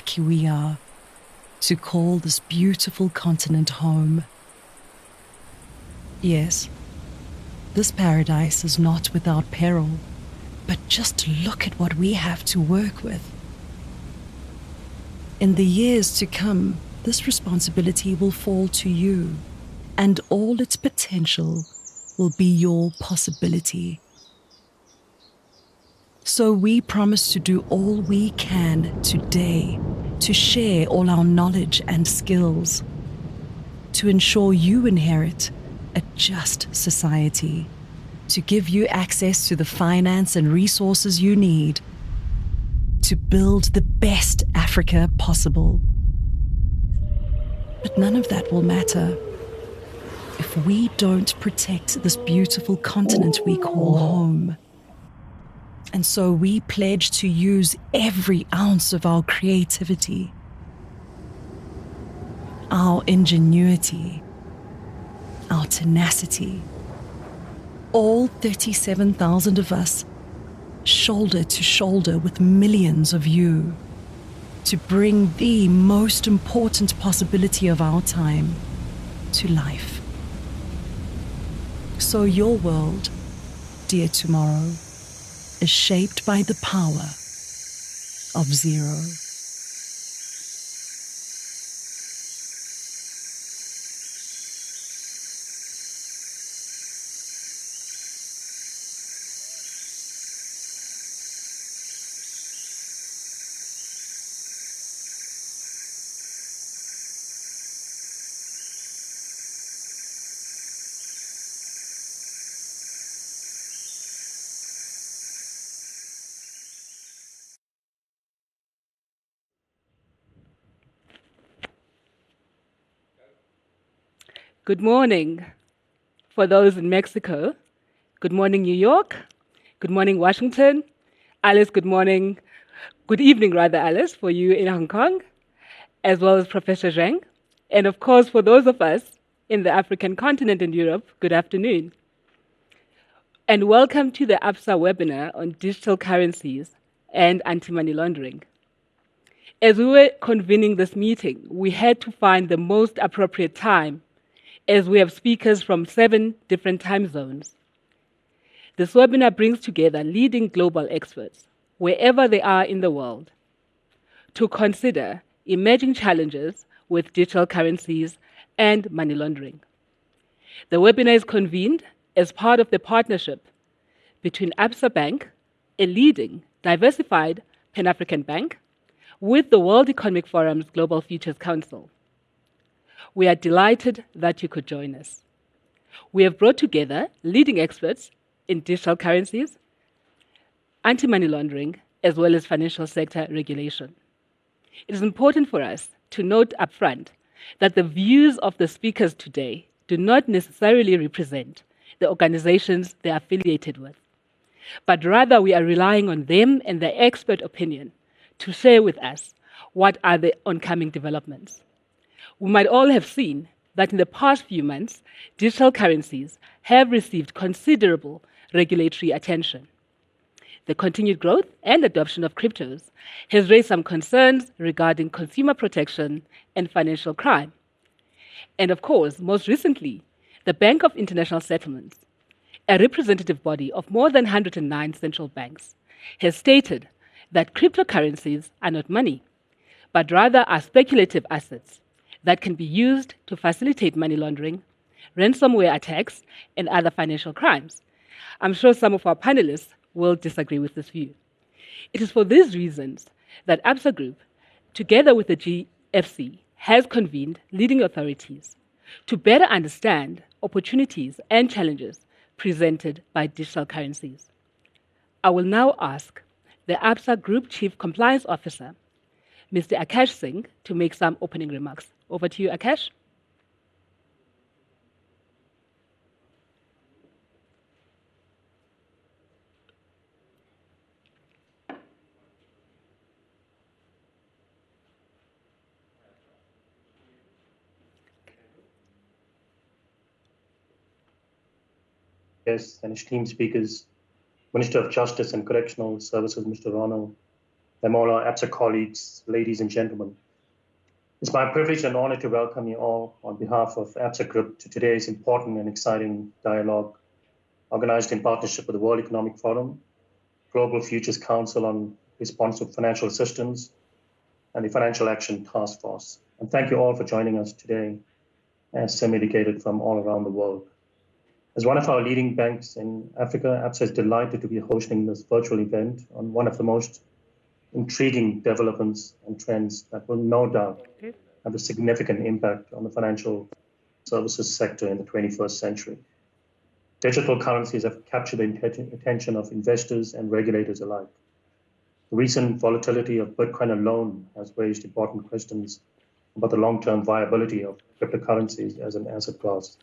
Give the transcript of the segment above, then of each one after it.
lucky we are to call this beautiful continent home. Yes, this paradise is not without peril, but just look at what we have to work with. In the years to come, this responsibility will fall to you, and all its potential will be your possibility. So we promise to do all we can today to share all our knowledge and skills, to ensure you inherit a just society, to give you access to the finance and resources you need to build the best Africa possible. But none of that will matter if we don't protect this beautiful continent we call home. And so we pledge to use every ounce of our creativity, our ingenuity, our tenacity, all 37,000 of us, shoulder to shoulder with millions of you, to bring the most important possibility of our time to life. So your world, dear tomorrow, is shaped by the power of zero. Good morning for those in Mexico. Good morning, New York. Good morning, Washington. Alice, good morning. Good evening, rather, Alice, for you in Hong Kong, as well as Professor Zheng. And of course, for those of us in the African continent and Europe, good afternoon. And welcome to the Absa webinar on digital currencies and anti-money laundering. As we were convening this meeting, we had to find the most appropriate time, as we have speakers from 7 different time zones. This webinar brings together leading global experts, wherever they are in the world, to consider emerging challenges with digital currencies and money laundering. The webinar is convened as part of the partnership between Absa Bank, a leading diversified Pan-African bank, with the World Economic Forum's Global Futures Council. We are delighted that you could join us. We have brought together leading experts in digital currencies, anti-money laundering, as well as financial sector regulation. It is important for us to note upfront that the views of the speakers today do not necessarily represent the organizations they are affiliated with, but rather we are relying on them and their expert opinion to share with us what are the oncoming developments. We might all have seen that in the past few months, digital currencies have received considerable regulatory attention. The continued growth and adoption of cryptos has raised some concerns regarding consumer protection and financial crime. And of course, most recently, the Bank of International Settlements, a representative body of more than 109 central banks, has stated that cryptocurrencies are not money, but rather are speculative assets that can be used to facilitate money laundering, ransomware attacks, and other financial crimes. I'm sure some of our panelists will disagree with this view. It is for these reasons that Absa Group, together with the GFC, has convened leading authorities to better understand opportunities and challenges presented by digital currencies. I will now ask the Absa Group Chief Compliance Officer, Mr. Akash Singh, to make some opening remarks. Over to you, Akash. Yes, and esteemed speakers, Minister of Justice and Correctional Services, Mr. Ronald Lamola, Absa colleagues, ladies and gentlemen. It's my privilege and honor to welcome you all on behalf of Absa Group to today's important and exciting dialogue organized in partnership with the World Economic Forum, Global Futures Council on Responsive Financial Systems, and the Financial Action Task Force. And thank you all for joining us today as semi-dedicated from all around the world. As one of our leading banks in Africa, Absa is delighted to be hosting this virtual event on one of the most intriguing developments and trends that will no doubt have a significant impact on the financial services sector in the 21st century. Digital currencies have captured the attention of investors and regulators alike. The recent volatility of Bitcoin alone has raised important questions about the long-term viability of cryptocurrencies as an asset class.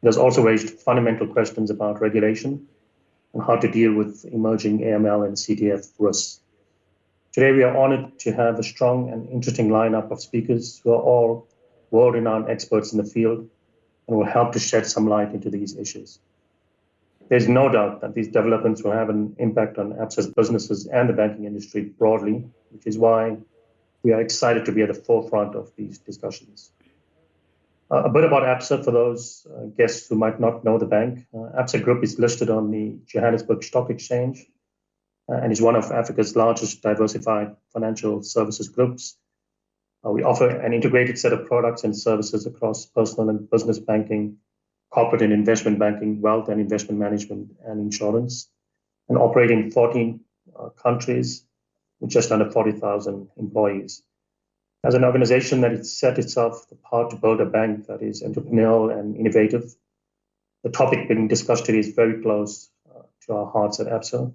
It has also raised fundamental questions about regulation and how to deal with emerging AML and CTF risks. Today, we are honored to have a strong and interesting lineup of speakers who are all world-renowned experts in the field and will help to shed some light into these issues. There's no doubt that these developments will have an impact on Absa's businesses and the banking industry broadly, which is why we are excited to be at the forefront of these discussions. A bit about Absa for those guests who might not know the bank. Absa Group is listed on the Johannesburg Stock Exchange and is one of Africa's largest diversified financial services groups. We offer an integrated set of products and services across personal and business banking, corporate and investment banking, wealth and investment management, and insurance, and operate in 14 countries with just under 40,000 employees. As an organization that has set itself apart to build a bank that is entrepreneurial and innovative, the topic being discussed today is very close to our hearts at Absa.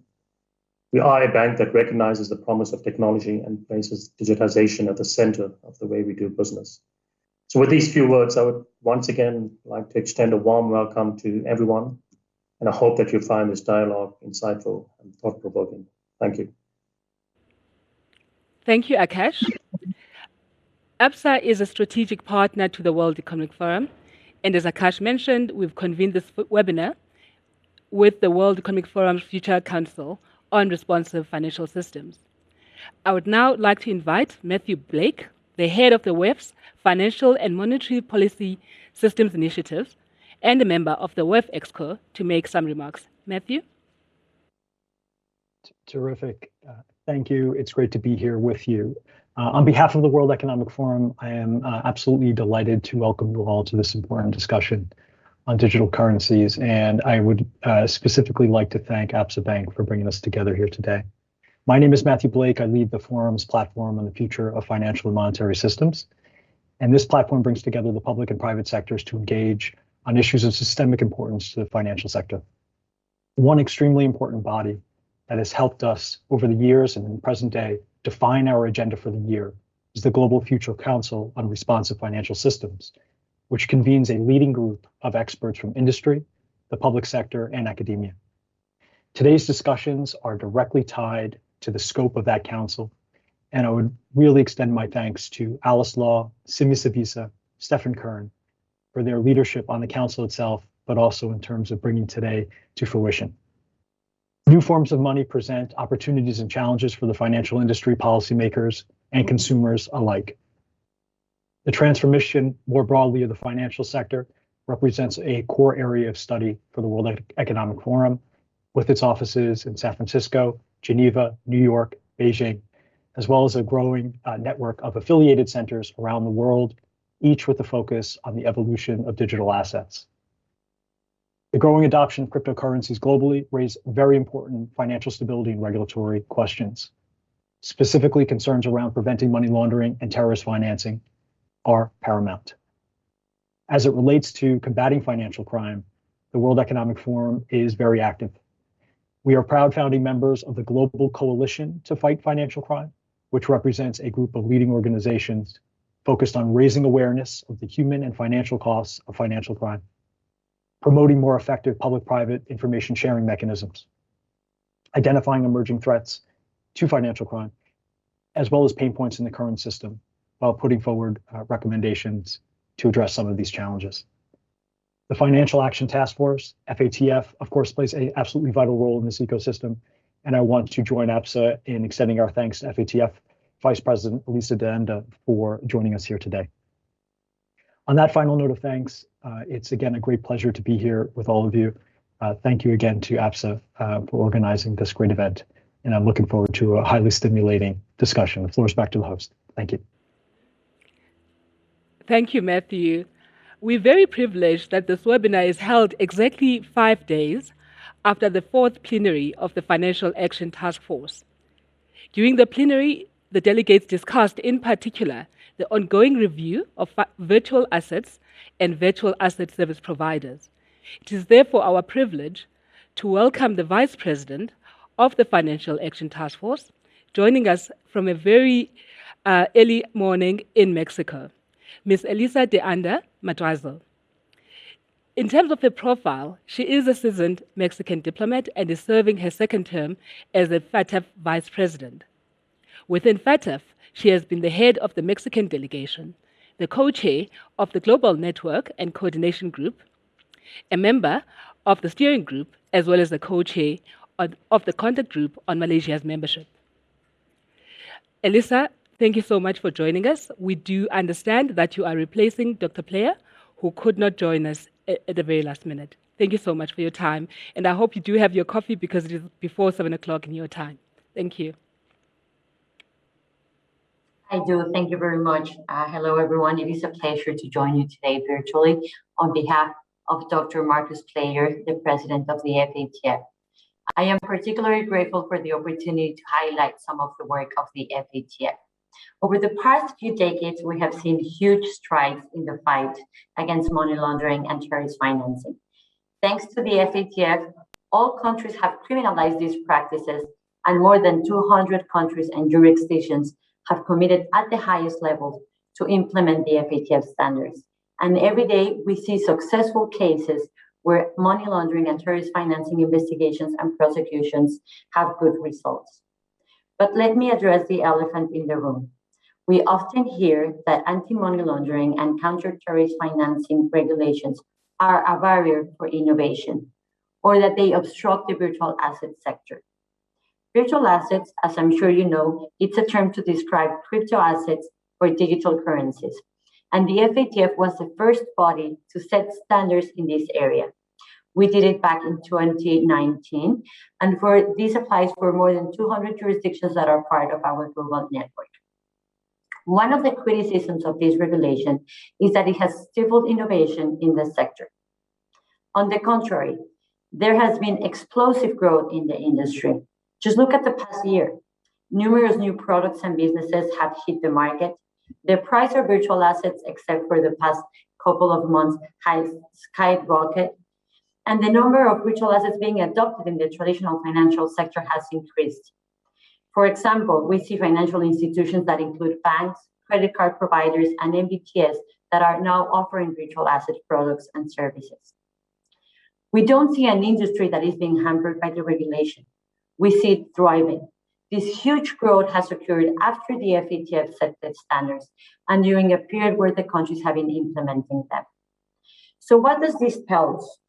We are a bank that recognizes the promise of technology and places digitization at the center of the way we do business. So with these few words, I would once again like to extend a warm welcome to everyone, and I hope that you find this dialogue insightful and thought-provoking. Thank you. Thank you, Akash. Absa is a strategic partner to the World Economic Forum, and as Akash mentioned, we've convened this webinar with the World Economic Forum's Future Council on Responsive Financial Systems. I would now like to invite Matthew Blake, the head of the WEF's Financial and Monetary Policy Systems Initiative and a member of the WEF Exco, to make some remarks. Matthew? Terrific. Thank you. It's great to be here with you. On behalf of the World Economic Forum, I am absolutely delighted to welcome you all to this important discussion on digital currencies, and I would specifically like to thank Absa Bank for bringing us together here today. My name is Matthew Blake. I lead the forum's platform on the future of financial and monetary systems, and this platform brings together the public and private sectors to engage on issues of systemic importance to the financial sector. One extremely important body that has helped us over the years and in the present day define our agenda for the year is the Global Future Council on Responsive Financial Systems, which convenes a leading group of experts from industry, the public sector, and academia. Today's discussions are directly tied to the scope of that council, and I would really extend my thanks to Alice Law, Simi Savisa, Stefan Khan for their leadership on the council itself, but also in terms of bringing today to fruition. New forms of money present opportunities and challenges for the financial industry, policymakers, and consumers alike. The transformation more broadly of the financial sector represents a core area of study for the World Economic Forum, with its offices in San Francisco, Geneva, New York, Beijing, as well as a growing network of affiliated centers around the world, each with a focus on the evolution of digital assets. The growing adoption of cryptocurrencies globally raise very important financial stability and regulatory questions. Specifically, concerns around preventing money laundering and terrorist financing are paramount. As it relates to combating financial crime, the World Economic Forum is very active. We are proud founding members of the Global Coalition to Fight Financial Crime, which represents a group of leading organizations focused on raising awareness of the human and financial costs of financial crime, promoting more effective public-private information sharing mechanisms, identifying emerging threats to financial crime, as well as pain points in the current system, while putting forward recommendations to address some of these challenges. The Financial Action Task Force, FATF, of course, plays an absolutely vital role in this ecosystem, And I want to join Absa in extending our thanks to FATF Vice President Elisa Deenda for joining us here today. On that final note of thanks, it's again a great pleasure to be here with all of you. Thank you again to Absa for organizing this great event. And I'm looking forward to a highly stimulating discussion. The floor is back to the host. Thank you. Thank you, Matthew. We're very privileged that this webinar is held exactly 5 days after the 4th plenary of the Financial Action Task Force. During the plenary, the delegates discussed in particular the ongoing review of virtual assets and virtual asset service providers. It is therefore our privilege to welcome the Vice President of the Financial Action Task Force, joining us from a very early morning in Mexico, Ms. Elisa Deenda Madrazo. In terms of her profile, she is a seasoned Mexican diplomat and is serving her second term as a FATF Vice President. Within FATF, she has been the head of the Mexican delegation, the co-chair of the Global Network and Coordination Group, a member of the steering group, as well as the co-chair of the contact group on Malaysia's membership. Elisa, thank you so much for joining us. We do understand that you are replacing Dr. Player, who could not join us at the very last minute. Thank you so much for your time. And I hope you do have your coffee because it is before 7 o'clock in your time. Thank you. I do. Thank you very much. Hello, everyone. It is a pleasure to join you today virtually on behalf of Dr. Marcus Player, the president of the FATF. I am particularly grateful for the opportunity to highlight some of the work of the FATF. Over the past few decades, we have seen huge strides in the fight against money laundering and terrorist financing. Thanks to the FATF, all countries have criminalized these practices, and more than 200 countries and jurisdictions have committed at the highest level to implement the FATF standards. And every day we see successful cases where money laundering and terrorist financing investigations and prosecutions have good results. But let me address the elephant in the room. We often hear that anti-money laundering and counter-terrorist financing regulations are a barrier for innovation, or that they obstruct the virtual asset sector. Virtual assets, as I'm sure you know, it's a term to describe crypto assets or digital currencies. And the FATF was the first body to set standards in this area. We did it back in 2019, and this applies for more than 200 jurisdictions that are part of our global network. One of the criticisms of this regulation is that it has stifled innovation in the sector. On the contrary, there has been explosive growth in the industry. Just look at the past year. Numerous new products and businesses have hit the market. The price of virtual assets, except for the past couple of months, has skyrocketed. And the number of virtual assets being adopted in the traditional financial sector has increased. For example, we see financial institutions that include banks, credit card providers, and MBTS that are now offering virtual asset products and services. We don't see an industry that is being hampered by the regulation. We see it thriving. This huge growth has occurred after the FATF set the standards and during a period where the countries have been implementing them. So what does this tell us?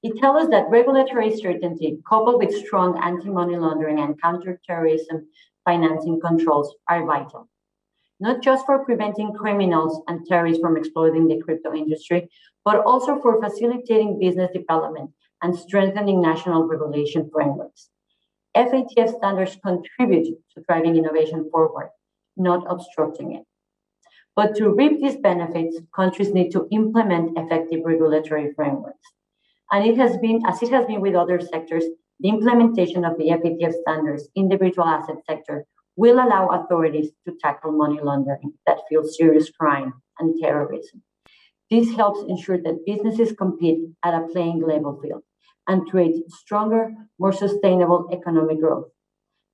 It tells us that regulatory certainty coupled with strong anti-money laundering and counter-terrorism financing controls are vital, not just for preventing criminals and terrorists from exploiting the crypto industry, but also for facilitating business development and strengthening national regulation frameworks. FATF standards contribute to driving innovation forward, not obstructing it. But to reap these benefits, countries need to implement effective regulatory frameworks. And as it has been with other sectors, the implementation of the FATF standards in the virtual asset sector will allow authorities to tackle money laundering that fuels serious crime and terrorism. This helps ensure that businesses compete at a playing level field and create stronger, more sustainable economic growth.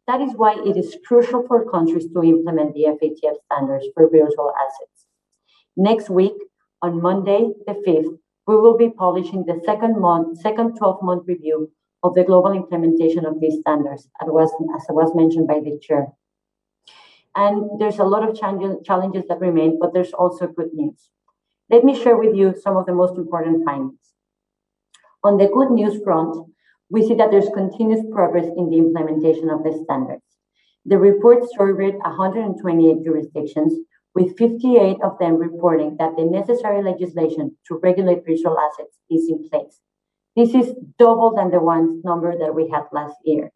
That is why it is crucial for countries to implement the FATF standards for virtual assets. Next week, on Monday, the 5th, we will be publishing the second 12-month review of the global implementation of these standards, as was mentioned by the chair. And there's a lot of challenges that remain, but there's also good news. Let me share with you some of the most important findings. On the good news front, we see that there's continuous progress in the implementation of the standards. The report surveyed 128 jurisdictions, with 58 of them reporting that the necessary legislation to regulate virtual assets is in place. This is double than the number that we had last year.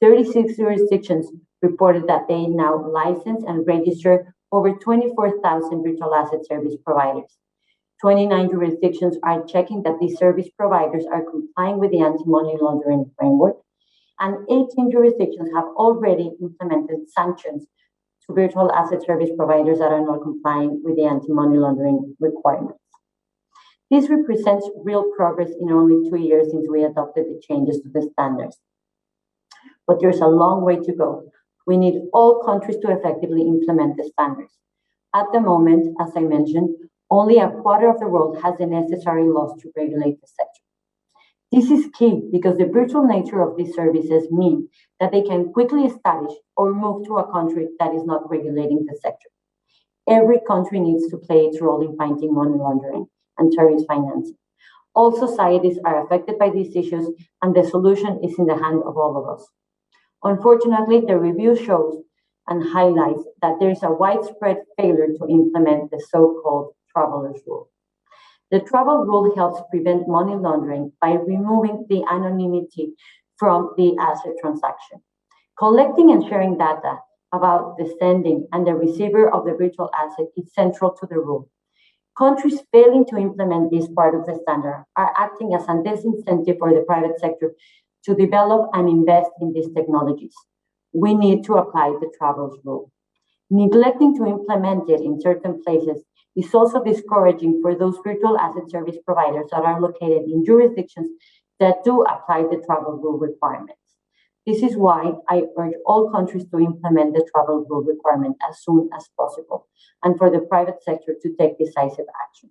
36 jurisdictions reported that they now license and register over 24,000 virtual asset service providers. 29 jurisdictions are checking that these service providers are complying with the anti-money laundering framework, and 18 jurisdictions have already implemented sanctions to virtual asset service providers that are not complying with the anti-money laundering requirements. This represents real progress in only 2 years since we adopted the changes to the standards. But there's a long way to go. We need all countries to effectively implement the standards. At the moment, as I mentioned, only a quarter of the world has the necessary laws to regulate the sector. This is key because the virtual nature of these services mean that they can quickly establish or move to a country that is not regulating the sector. Every country needs to play its role in fighting money laundering and terrorist financing. All societies are affected by these issues, and the solution is in the hand of all of us. Unfortunately, the review shows and highlights that there is a widespread failure to implement the so-called traveler's rule. The travel rule helps prevent money laundering by removing the anonymity from the asset transaction. Collecting and sharing data about the sending and the receiver of the virtual asset is central to the rule. Countries failing to implement this part of the standard are acting as a disincentive for the private sector to develop and invest in these technologies. We need to apply the traveler's rule. Neglecting to implement it in certain places is also discouraging for those virtual asset service providers that are located in jurisdictions that do apply the travel rule requirements. This is why I urge all countries to implement the travel rule requirement as soon as possible, and for the private sector to take decisive action.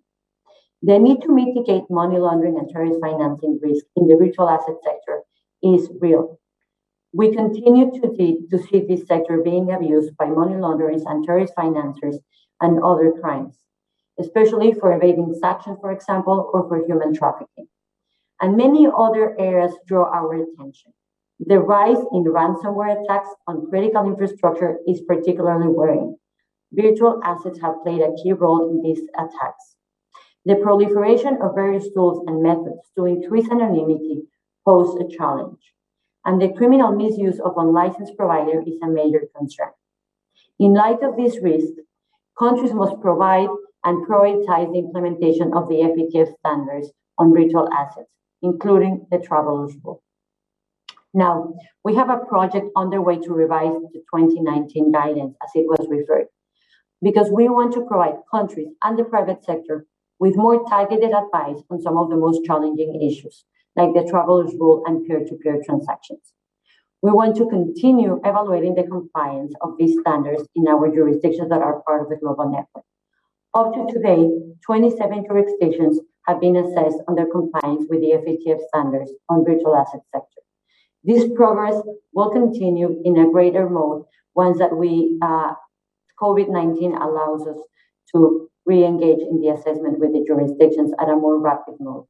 The need to mitigate money laundering and terrorist financing risk in the virtual asset sector is real. We continue to see this sector being abused by money launderers and terrorist financiers and other crimes, especially for evading sanctions, for example, or for human trafficking. And many other areas draw our attention. The rise in ransomware attacks on critical infrastructure is particularly worrying. Virtual assets have played a key role in these attacks. The proliferation of various tools and methods to increase anonymity pose a challenge, and the criminal misuse of unlicensed providers is a major concern. In light of this risk, countries must provide and prioritize the implementation of the FATF standards on virtual assets, including the traveler's rule. Now, we have a project underway to revise the 2019 guidance, as it was referred, because we want to provide countries and the private sector with more targeted advice on some of the most challenging issues, like the traveler's rule and peer-to-peer transactions. We want to continue evaluating the compliance of these standards in our jurisdictions that are part of the global network. Up to today, 27 jurisdictions have been assessed on their compliance with the FATF standards on virtual asset sector. This progress will continue in a greater mode once that COVID-19 allows us to re-engage in the assessment with the jurisdictions at a more rapid mode.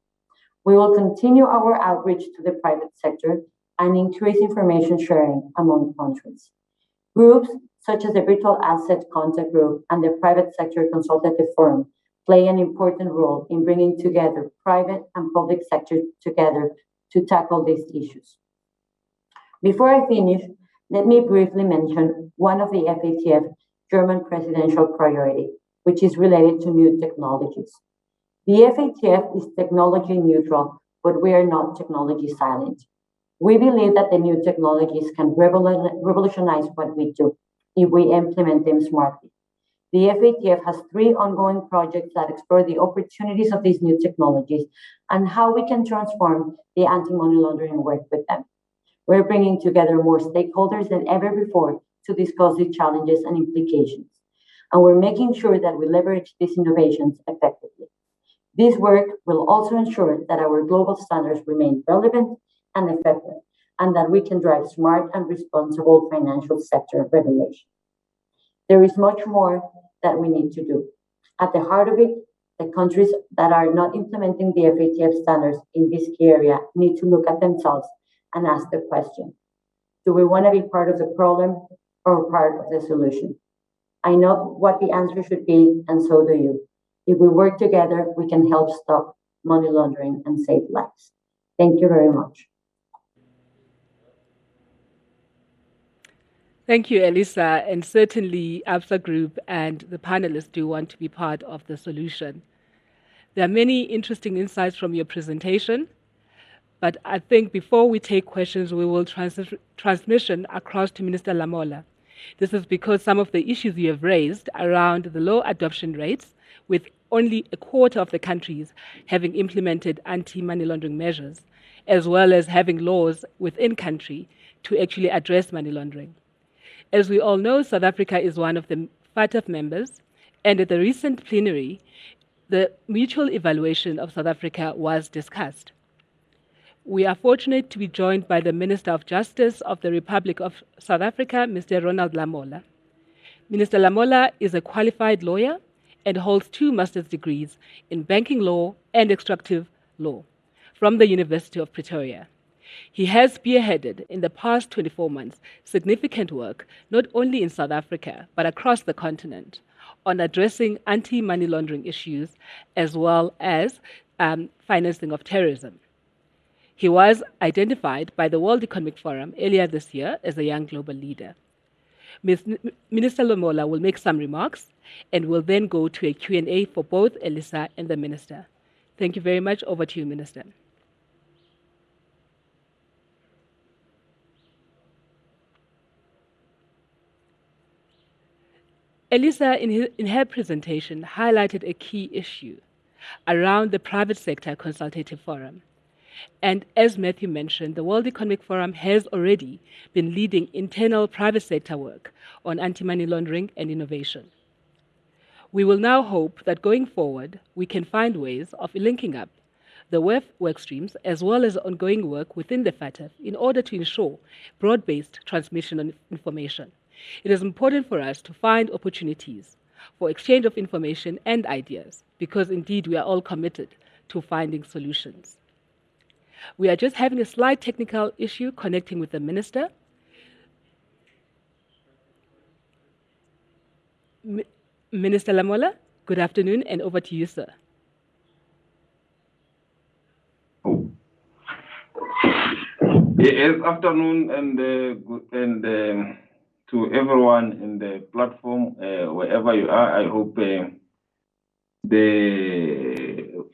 We will continue our outreach to the private sector and increase information sharing among countries. Groups such as the Virtual Asset Contact Group and the Private Sector Consultative Forum play an important role in bringing together private and public sector together to tackle these issues. Before I finish, let me briefly mention one of the FATF German presidential priority, which is related to new technologies. The FATF is technology neutral, but we are not technology silent. We believe that the new technologies can revolutionize what we do if we implement them smartly. The FATF has 3 ongoing projects that explore the opportunities of these new technologies and how we can transform the anti-money laundering work with them. We're bringing together more stakeholders than ever before to discuss the challenges and implications, and we're making sure that we leverage these innovations effectively. This work will also ensure that our global standards remain relevant and effective, and that we can drive smart and responsible financial sector regulation. There is much more that we need to do. At the heart of it The countries that are not implementing the FATF standards in this key area need to look at themselves and ask the question, do we want to be part of the problem or part of the solution? I know what the answer should be, and so do you. If we work together, we can help stop money laundering and save lives. Thank you very much. Thank you, Elisa, and certainly Absa Group and the panelists do want to be part of the solution. There are many interesting insights from your presentation, but I think before we take questions, we will transmission across to Minister Lamola. This is because some of the issues you have raised around the low adoption rates, with only a quarter of the countries having implemented anti-money laundering measures, as well as having laws within country to actually address money laundering. As we all know, South Africa is one of the FATF members, and at the recent plenary, the mutual evaluation of South Africa was discussed. We are fortunate to be joined by the Minister of Justice of the Republic of South Africa, Mr. Ronald Lamola. Minister Lamola is a qualified lawyer and holds 2 master's degrees in banking law and extractive law from the University of Pretoria. He has spearheaded in the past 24 months significant work not only in South Africa but across the continent on addressing anti-money laundering issues as well as financing of terrorism. He was identified by the World Economic Forum earlier this year as a young global leader. Minister Lamola will make some remarks and will then go to a Q&A for both Elisa and the Minister. Thank you very much. Over to you, Minister. Elisa, in her presentation, highlighted a key issue around the private sector consultative forum. And as Matthew mentioned, the World Economic Forum has already been leading internal private sector work on anti-money laundering and innovation. We will now hope that going forward, we can find ways of linking up the WEF work streams as well as ongoing work within the FATF in order to ensure broad-based transmission of information. It is important for us to find opportunities for exchange of information and ideas because indeed we are all committed to finding solutions. We are just having a slight technical issue connecting with the Minister. Minister Lamola, good afternoon, and over to you, sir. Yes, afternoon, and to everyone in the platform, wherever you are. I hope the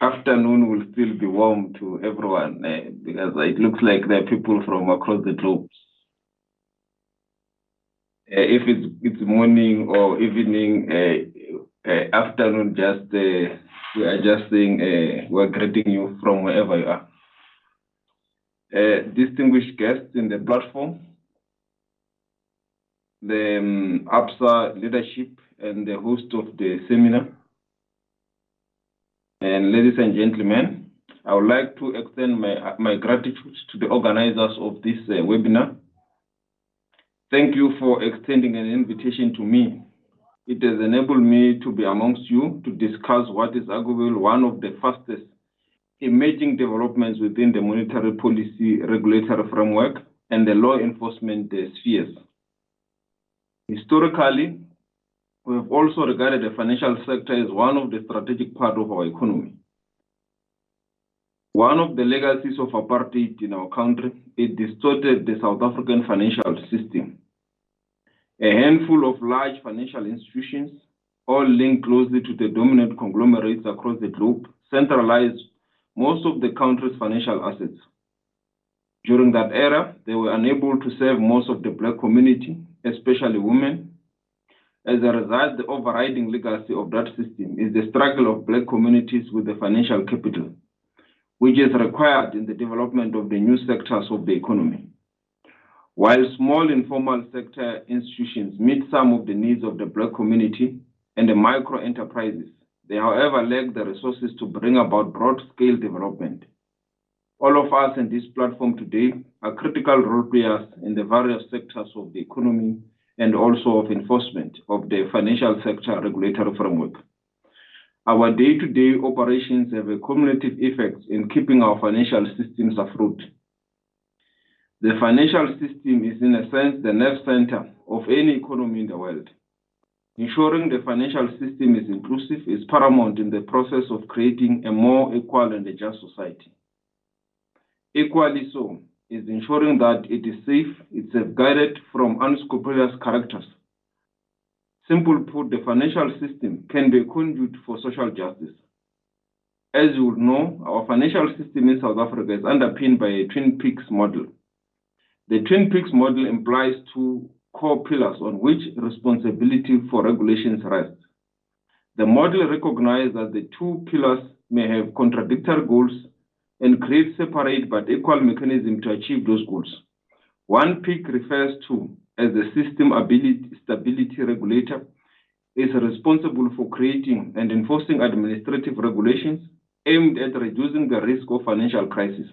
afternoon will still be warm to everyone because it looks like there are people from across the globe. If it's morning or evening, afternoon, just we are just saying we're greeting you from wherever you are. Distinguished guests in the platform, the Absa leadership and the host of the seminar, and ladies and gentlemen, I would like to extend my gratitude to the organizers of this webinar. Thank you for extending an invitation to me. It has enabled me to be amongst you to discuss what is arguably one of the fastest emerging developments within the monetary policy regulatory framework and the law enforcement spheres. Historically, we have also regarded the financial sector as one of the strategic parts of our economy. One of the legacies of apartheid in our country, it distorted the South African financial system. A handful of large financial institutions, all linked closely to the dominant conglomerates across the globe, centralized most of the country's financial assets. During that era, they were unable to serve most of the Black community, especially women. As a result, the overriding legacy of that system is the struggle of Black communities with the financial capital, which is required in the development of the new sectors of the economy. While small informal sector institutions meet some of the needs of the Black community and the micro enterprises, they however lack the resources to bring about broad-scale development. All of us in this platform today are critical role players in the various sectors of the economy and also of enforcement of the financial sector regulatory framework. our day-to-day operations have a cumulative effect in keeping our financial systems afloat. The financial system is, in a sense, the nerve center of any economy in the world. Ensuring the financial system is inclusive is paramount in the process of creating a more equal and a just society. Equally so is ensuring that it is safe, it's safeguarded from unscrupulous characters. Simple put, the financial system can be a conduit for social justice. As you will know, our financial system in South Africa is underpinned by a Twin Peaks model. The Twin Peaks model implies two core pillars on which responsibility for regulations rests. The model recognizes that the two pillars may have contradictory goals and create separate but equal mechanisms to achieve those goals. One peak refers to as the system stability regulator is responsible for creating and enforcing administrative regulations aimed at reducing the risk of financial crisis.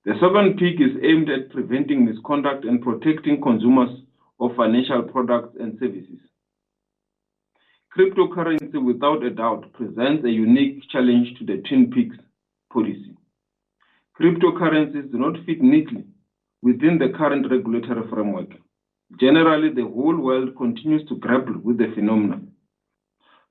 The second peak is aimed at preventing misconduct and protecting consumers of financial products and services. Cryptocurrency, without a doubt, presents a unique challenge to the Twin Peaks policy. Cryptocurrencies do not fit neatly within the current regulatory framework. Generally, the whole world continues to grapple with the phenomenon.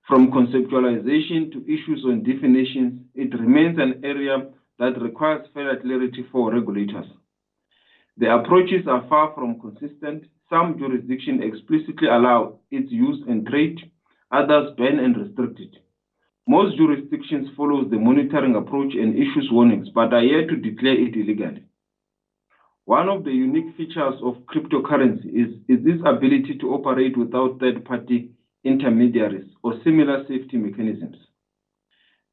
From conceptualization to issues on definitions, it remains an area that requires further clarity for regulators. The approaches are far from consistent. Some jurisdictions explicitly allow its use and trade, others ban and restrict it. Most jurisdictions follow the monitoring approach and issues warnings, but are yet to declare it illegal. One of the unique features of cryptocurrency is its ability to operate without third-party intermediaries or similar safety mechanisms.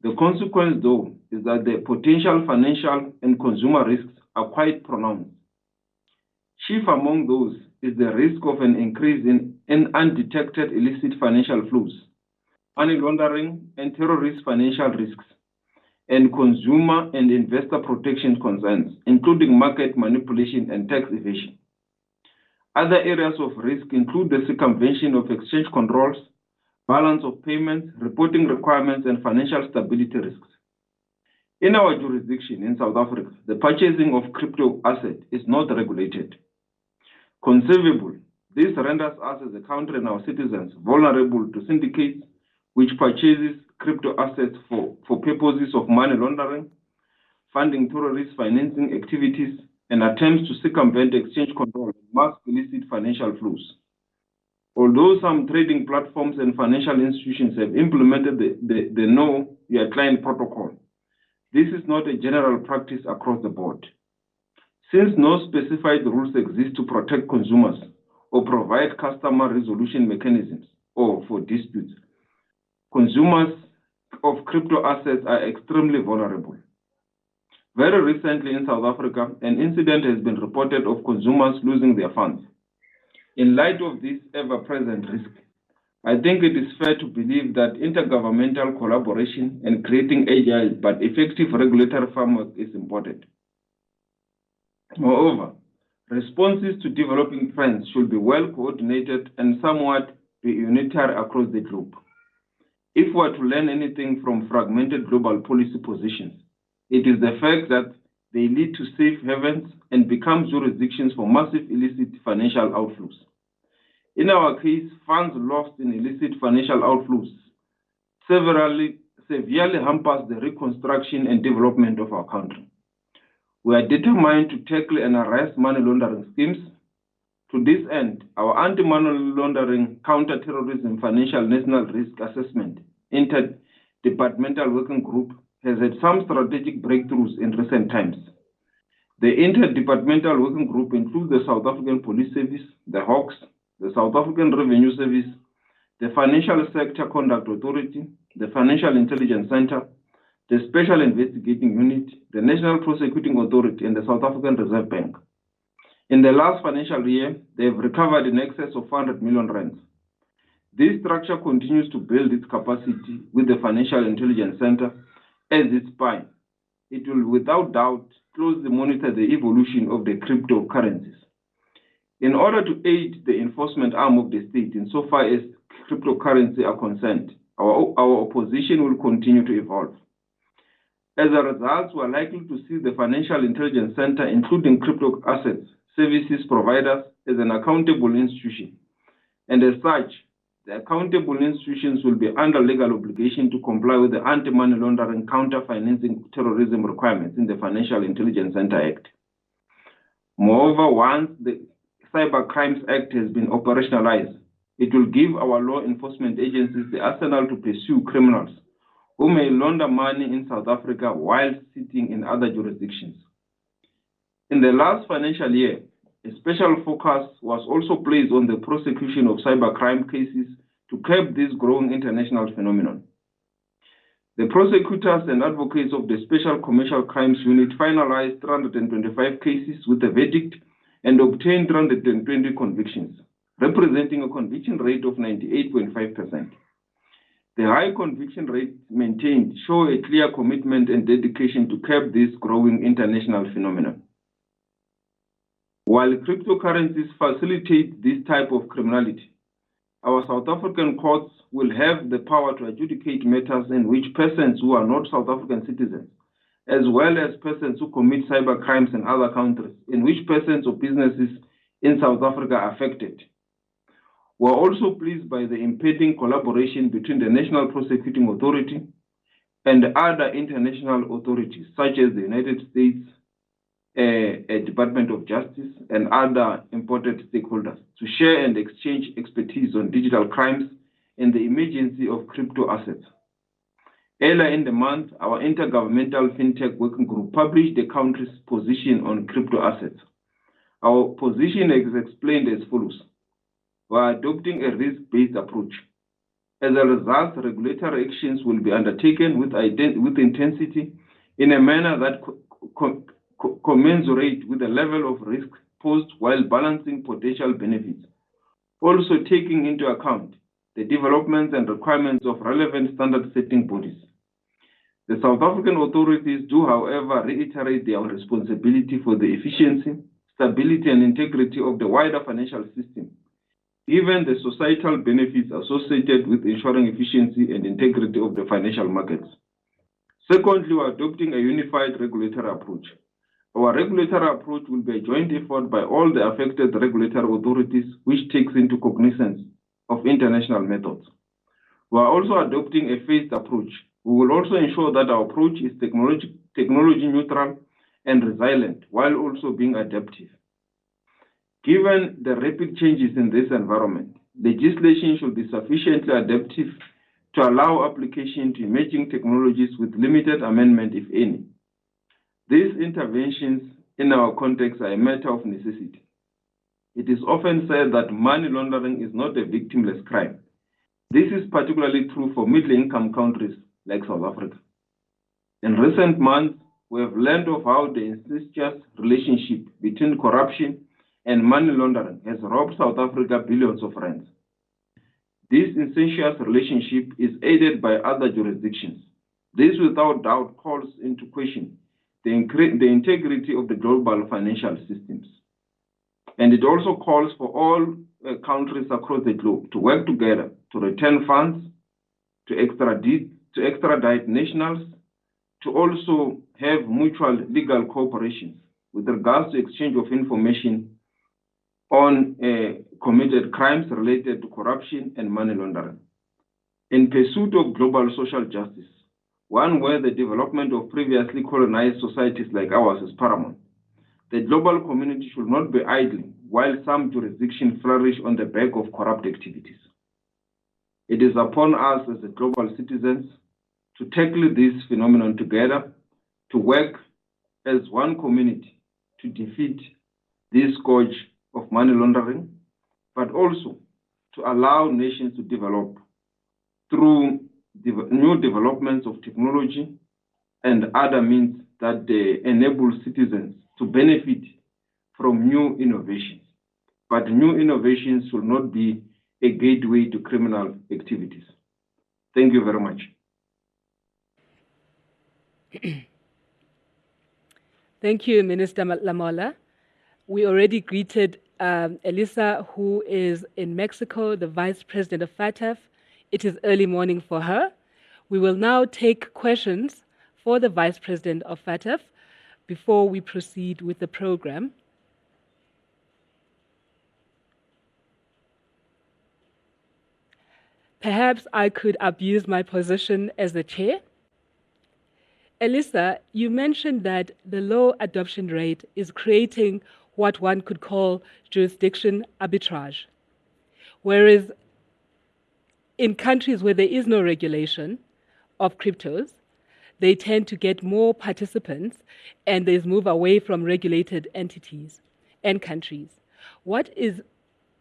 The consequence, though, is that the potential financial and consumer risks are quite pronounced. Chief among those is the risk of an increase in undetected illicit financial flows, money laundering and terrorist financial risks, and consumer and investor protection concerns, including market manipulation and tax evasion. Other areas of risk include the circumvention of exchange controls, balance of payments, reporting requirements, and financial stability risks. In our jurisdiction in South Africa, the purchasing of crypto assets is not regulated. Conceivable, this renders us as a country and our citizens vulnerable to syndicates which purchases crypto assets for purposes of money laundering, funding terrorist financing activities, and attempts to circumvent exchange control and mask illicit financial flows. Although some trading platforms and financial institutions have implemented the Know Your Client protocol, this is not a general practice across the board. Since no specified rules exist to protect consumers or provide customer resolution mechanisms or for disputes, consumers of crypto assets are extremely vulnerable. Very recently in South Africa, an incident has been reported of consumers losing their funds. In light of this ever-present risk, I think it is fair to believe that intergovernmental collaboration and creating agile but effective regulatory framework is important. Moreover, responses to developing trends should be well coordinated and somewhat be unitary across the globe. If we are to learn anything from fragmented global policy positions, it is the fact that they lead to safe havens and become jurisdictions for massive illicit financial outflows. In our case, funds lost in illicit financial outflows severely hampers the reconstruction and development of our country. We are determined to tackle and arrest money laundering schemes. To this end, our anti-money laundering, counter-terrorism, financial national risk assessment interdepartmental working group has had some strategic breakthroughs in recent times. The interdepartmental working group includes the South African Police Service, the Hawks, the South African Revenue Service, the Financial Sector Conduct Authority, the Financial Intelligence Center, the Special Investigating Unit, the National Prosecuting Authority, and the South African Reserve Bank. In the last financial year, they have recovered in excess of 400 million rands. This structure continues to build its capacity with the Financial Intelligence Center as its spine. It will without doubt closely monitor the evolution of the cryptocurrencies. In order to aid the enforcement arm of the state insofar as cryptocurrency are concerned, Our opposition will continue to evolve. As a result, we are likely to see the Financial Intelligence Center, including crypto assets services providers, as an accountable institution. And as such, the accountable institutions will be under legal obligation to comply with the Anti-Money Laundering, Counter-Financing Terrorism requirements in the Financial Intelligence Center Act. Moreover, once the Cyber Crimes Act has been operationalized, it will give our law enforcement agencies the arsenal to pursue criminals who may launder money in South Africa while sitting in other jurisdictions. In the last financial year, a special focus was also placed on the prosecution of cybercrime cases to curb this growing international phenomenon. The prosecutors and advocates of the Special Commercial Crimes Unit finalized 325 cases with a verdict and obtained 320 convictions, representing a conviction rate of 98.5%. The high conviction rate maintained show a clear commitment and dedication to curb this growing international phenomenon. While cryptocurrencies facilitate this type of criminality, our South African courts will have the power to adjudicate matters in which persons who are not South African citizens, as well as persons who commit cyber crimes in other countries, in which persons or businesses in South Africa are affected. We are also pleased by the impending collaboration between the National Prosecuting Authority and other international authorities, such as the United States Department of Justice and other important stakeholders, to share and exchange expertise on digital crimes and the emergency of crypto assets. Earlier in the month, our Intergovernmental FinTech Working Group published the country's position on crypto assets. Our position is explained as follows. We are adopting a risk-based approach. As a result, regulatory actions will be undertaken with intensity in a manner that commensurate with the level of risk posed while balancing potential benefits, also taking into account the developments and requirements of relevant standard-setting bodies. The South African authorities do, however, reiterate their responsibility for the efficiency, stability, and integrity of the wider financial system, given the societal benefits associated with ensuring efficiency and integrity of the financial markets. Secondly, we are adopting a unified regulatory approach. Our regulatory approach will be a joint effort by all the affected regulatory authorities, which takes into cognizance of international methods. We are also adopting a phased approach. We will also ensure that our approach is technology neutral and resilient, while also being adaptive. Given the rapid changes in this environment, legislation should be sufficiently adaptive to allow application to emerging technologies with limited amendment, if any. These interventions in our context are a matter of necessity. It is often said that money laundering is not a victimless crime. This is particularly true for middle-income countries like South Africa. In recent months, we have learned of how the incestuous relationship between corruption and money laundering has robbed South Africa billions of rands. This incestuous relationship is aided by other jurisdictions. This without doubt calls into question the integrity of the global financial systems. And it also calls for all countries across the globe to work together to return funds, to extradite nationals, to also have mutual legal cooperation with regards to exchange of information on committed crimes related to corruption and money laundering. In pursuit of global social justice, one where the development of previously colonized societies like ours is paramount, the global community should not be idling while some jurisdictions flourish on the back of corrupt activities. It is upon us as global citizens to tackle this phenomenon together, to work as one community to defeat this scourge of money laundering, but also to allow nations to develop through new developments of technology and other means that enable citizens to benefit from new innovations. But new innovations should not be a gateway to criminal activities. Thank you very much. Thank you, Minister Lamola. We already greeted Elisa, who is in Mexico, the Vice President of FATF, It is early morning for her. We will now take questions for the Vice President of FATF before we proceed with the program. Perhaps I could abuse my position as the chair. Elisa, you mentioned that the low adoption rate is creating what one could call jurisdiction arbitrage. Whereas in countries where there is no regulation of cryptos, they tend to get more participants and there's move away from regulated entities and countries. What is,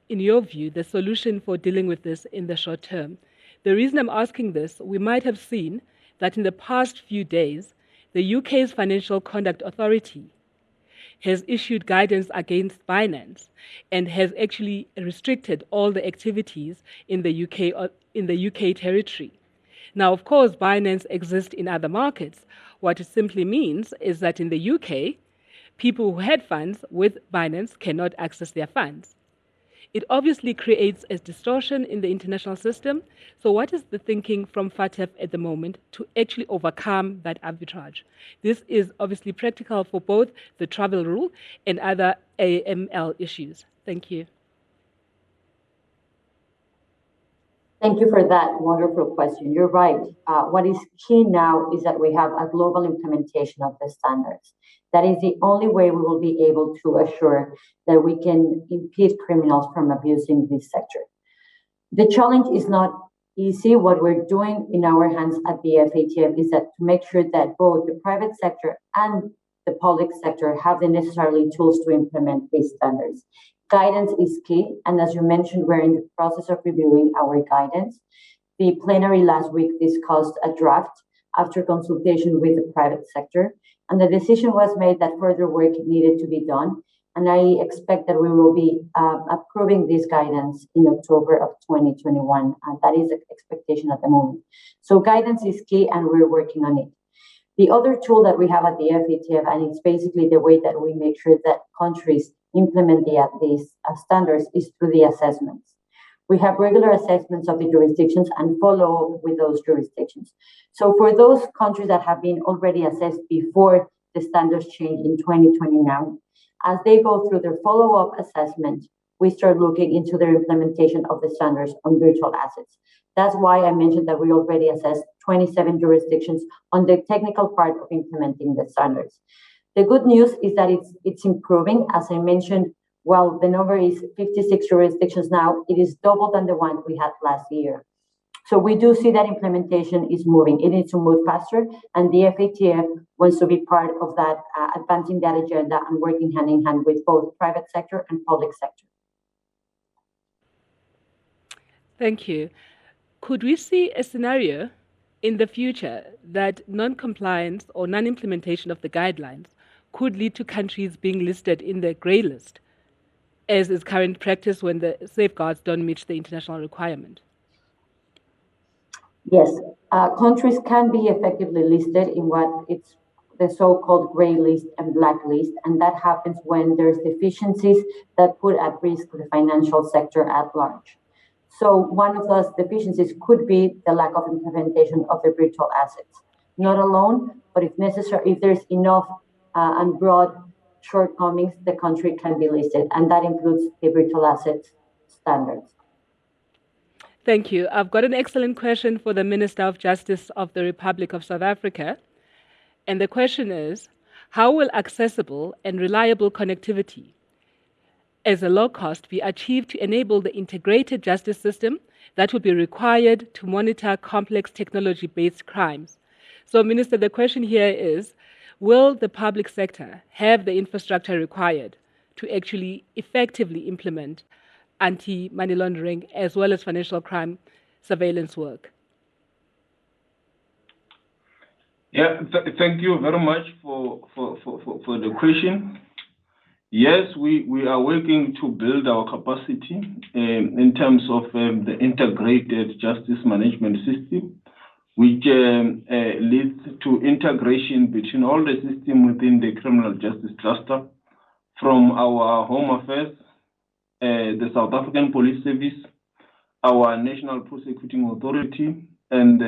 in your view, the solution for dealing with this in the short term? The reason I'm asking this, we might have seen that in the past few days, the UK's Financial Conduct Authority has issued guidance against Binance and has actually restricted all the activities in the UK territory. Now, of course, Binance exists in other markets. What it simply means is that in the UK, people who had funds with Binance cannot access their funds. It obviously creates a distortion in the international system. So what is the thinking from FATF at the moment to actually overcome that arbitrage? This is obviously practical for both the travel rule and other AML issues. Thank you. Thank you for that wonderful question. You're right. What is key now is that we have a global implementation of the standards. That is the only way we will be able to assure that we can impede criminals from abusing this sector. The challenge is not easy. What we're doing in our hands at the FATF is that to make sure that both the private sector and the public sector have the necessary tools to implement these standards. Guidance is key, and as you mentioned, we're in the process of reviewing our guidance. The plenary last week discussed a draft after consultation with the private sector, and the decision was made that further work needed to be done. And I expect that we will be approving this guidance in October of 2021, and that is the expectation at the moment. So guidance is key, and we're working on it. The other tool that we have at the FATF, and it's basically the way that we make sure that countries implement these standards, is through the assessments. We have regular assessments of the jurisdictions and follow up with those jurisdictions. So for those countries that have been already assessed before the standards change in 2020 now, as they go through their follow-up assessment, we start looking into their implementation of the standards on virtual assets. That's why I mentioned that we already assessed 27 jurisdictions on the technical part of implementing the standards. The good news is that it's improving. As I mentioned, while the number is 56 jurisdictions now, it is double than the one we had last year. So we do see that implementation is moving. It needs to move faster, and the FATF wants to be part of that, advancing that agenda and working hand in hand with both private sector and public sector. Thank you. Could we see a scenario in the future that non-compliance or non-implementation of the guidelines could lead to countries being listed in the grey list, as is current practice when the safeguards don't meet the international requirement? Yes, countries can be effectively listed in what it's the so-called gray list and black list, and that happens when there's deficiencies that put at risk the financial sector at large. So one of those deficiencies could be the lack of implementation of the virtual assets. Not alone, but if necessary, if there's enough and broad shortcomings, the country can be listed, and that includes the virtual assets standards. Thank you. I've got an excellent question for the Minister of Justice of the Republic of South Africa. And the question is, how will accessible and reliable connectivity as a low cost be achieved to enable the integrated justice system that will be required to monitor complex technology-based crimes? So, Minister, the question here is, will the public sector have the infrastructure required to actually effectively implement anti-money laundering as well as financial crime surveillance work? Yeah, thank you very much for the question. Yes, we are working to build our capacity in terms of the integrated justice management system, which leads to integration between all the systems within the criminal justice cluster, from our Home Affairs, the South African Police Service, our National Prosecuting Authority, and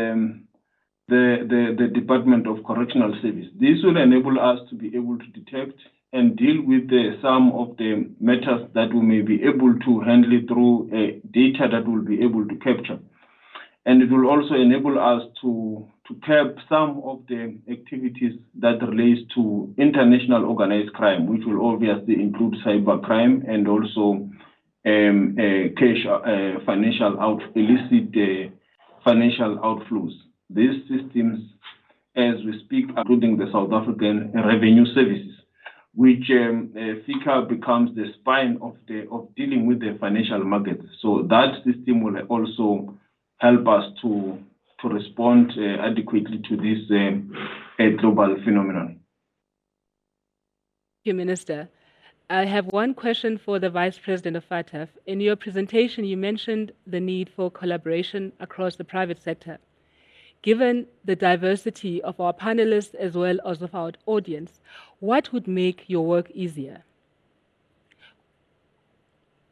the Department of Correctional Service. This will enable us to be able to detect and deal with some of the matters that we may be able to handle through data that we'll be able to capture. And it will also enable us to curb some of the activities that relates to international organized crime, which will obviously include cyber crime and also illicit financial outflows. These systems, as we speak, including the South African Revenue Services, which FICA becomes the spine of dealing with the financial markets. So that system will also help us to respond adequately to this global phenomenon. Thank you, Minister. I have one question for the Vice President of FATF. In your presentation, you mentioned the need for collaboration across the private sector. Given the diversity of our panelists as well as of our audience, what would make your work easier?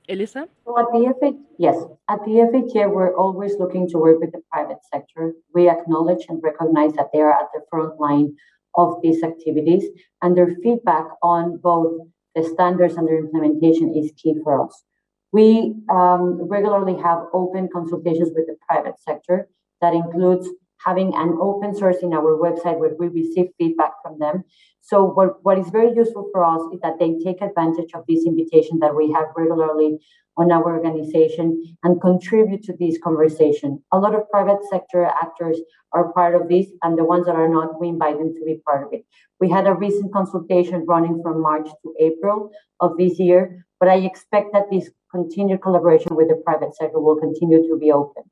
Elisa? So at the FATF, we're always looking to work with the private sector. We acknowledge and recognize that they are at the front line of these activities, and their feedback on both the standards and their implementation is key for us. We regularly have open consultations with the private sector that includes having an open source in our website where we receive feedback from them. So what is very useful for us is that they take advantage of this invitation that we have regularly on our organization and contribute to this conversation. A lot of private sector actors are part of this, and the ones that are not, we invite them to be part of it. We had a recent consultation running from March to April of this year, but I expect that this continued collaboration with the private sector will continue to be open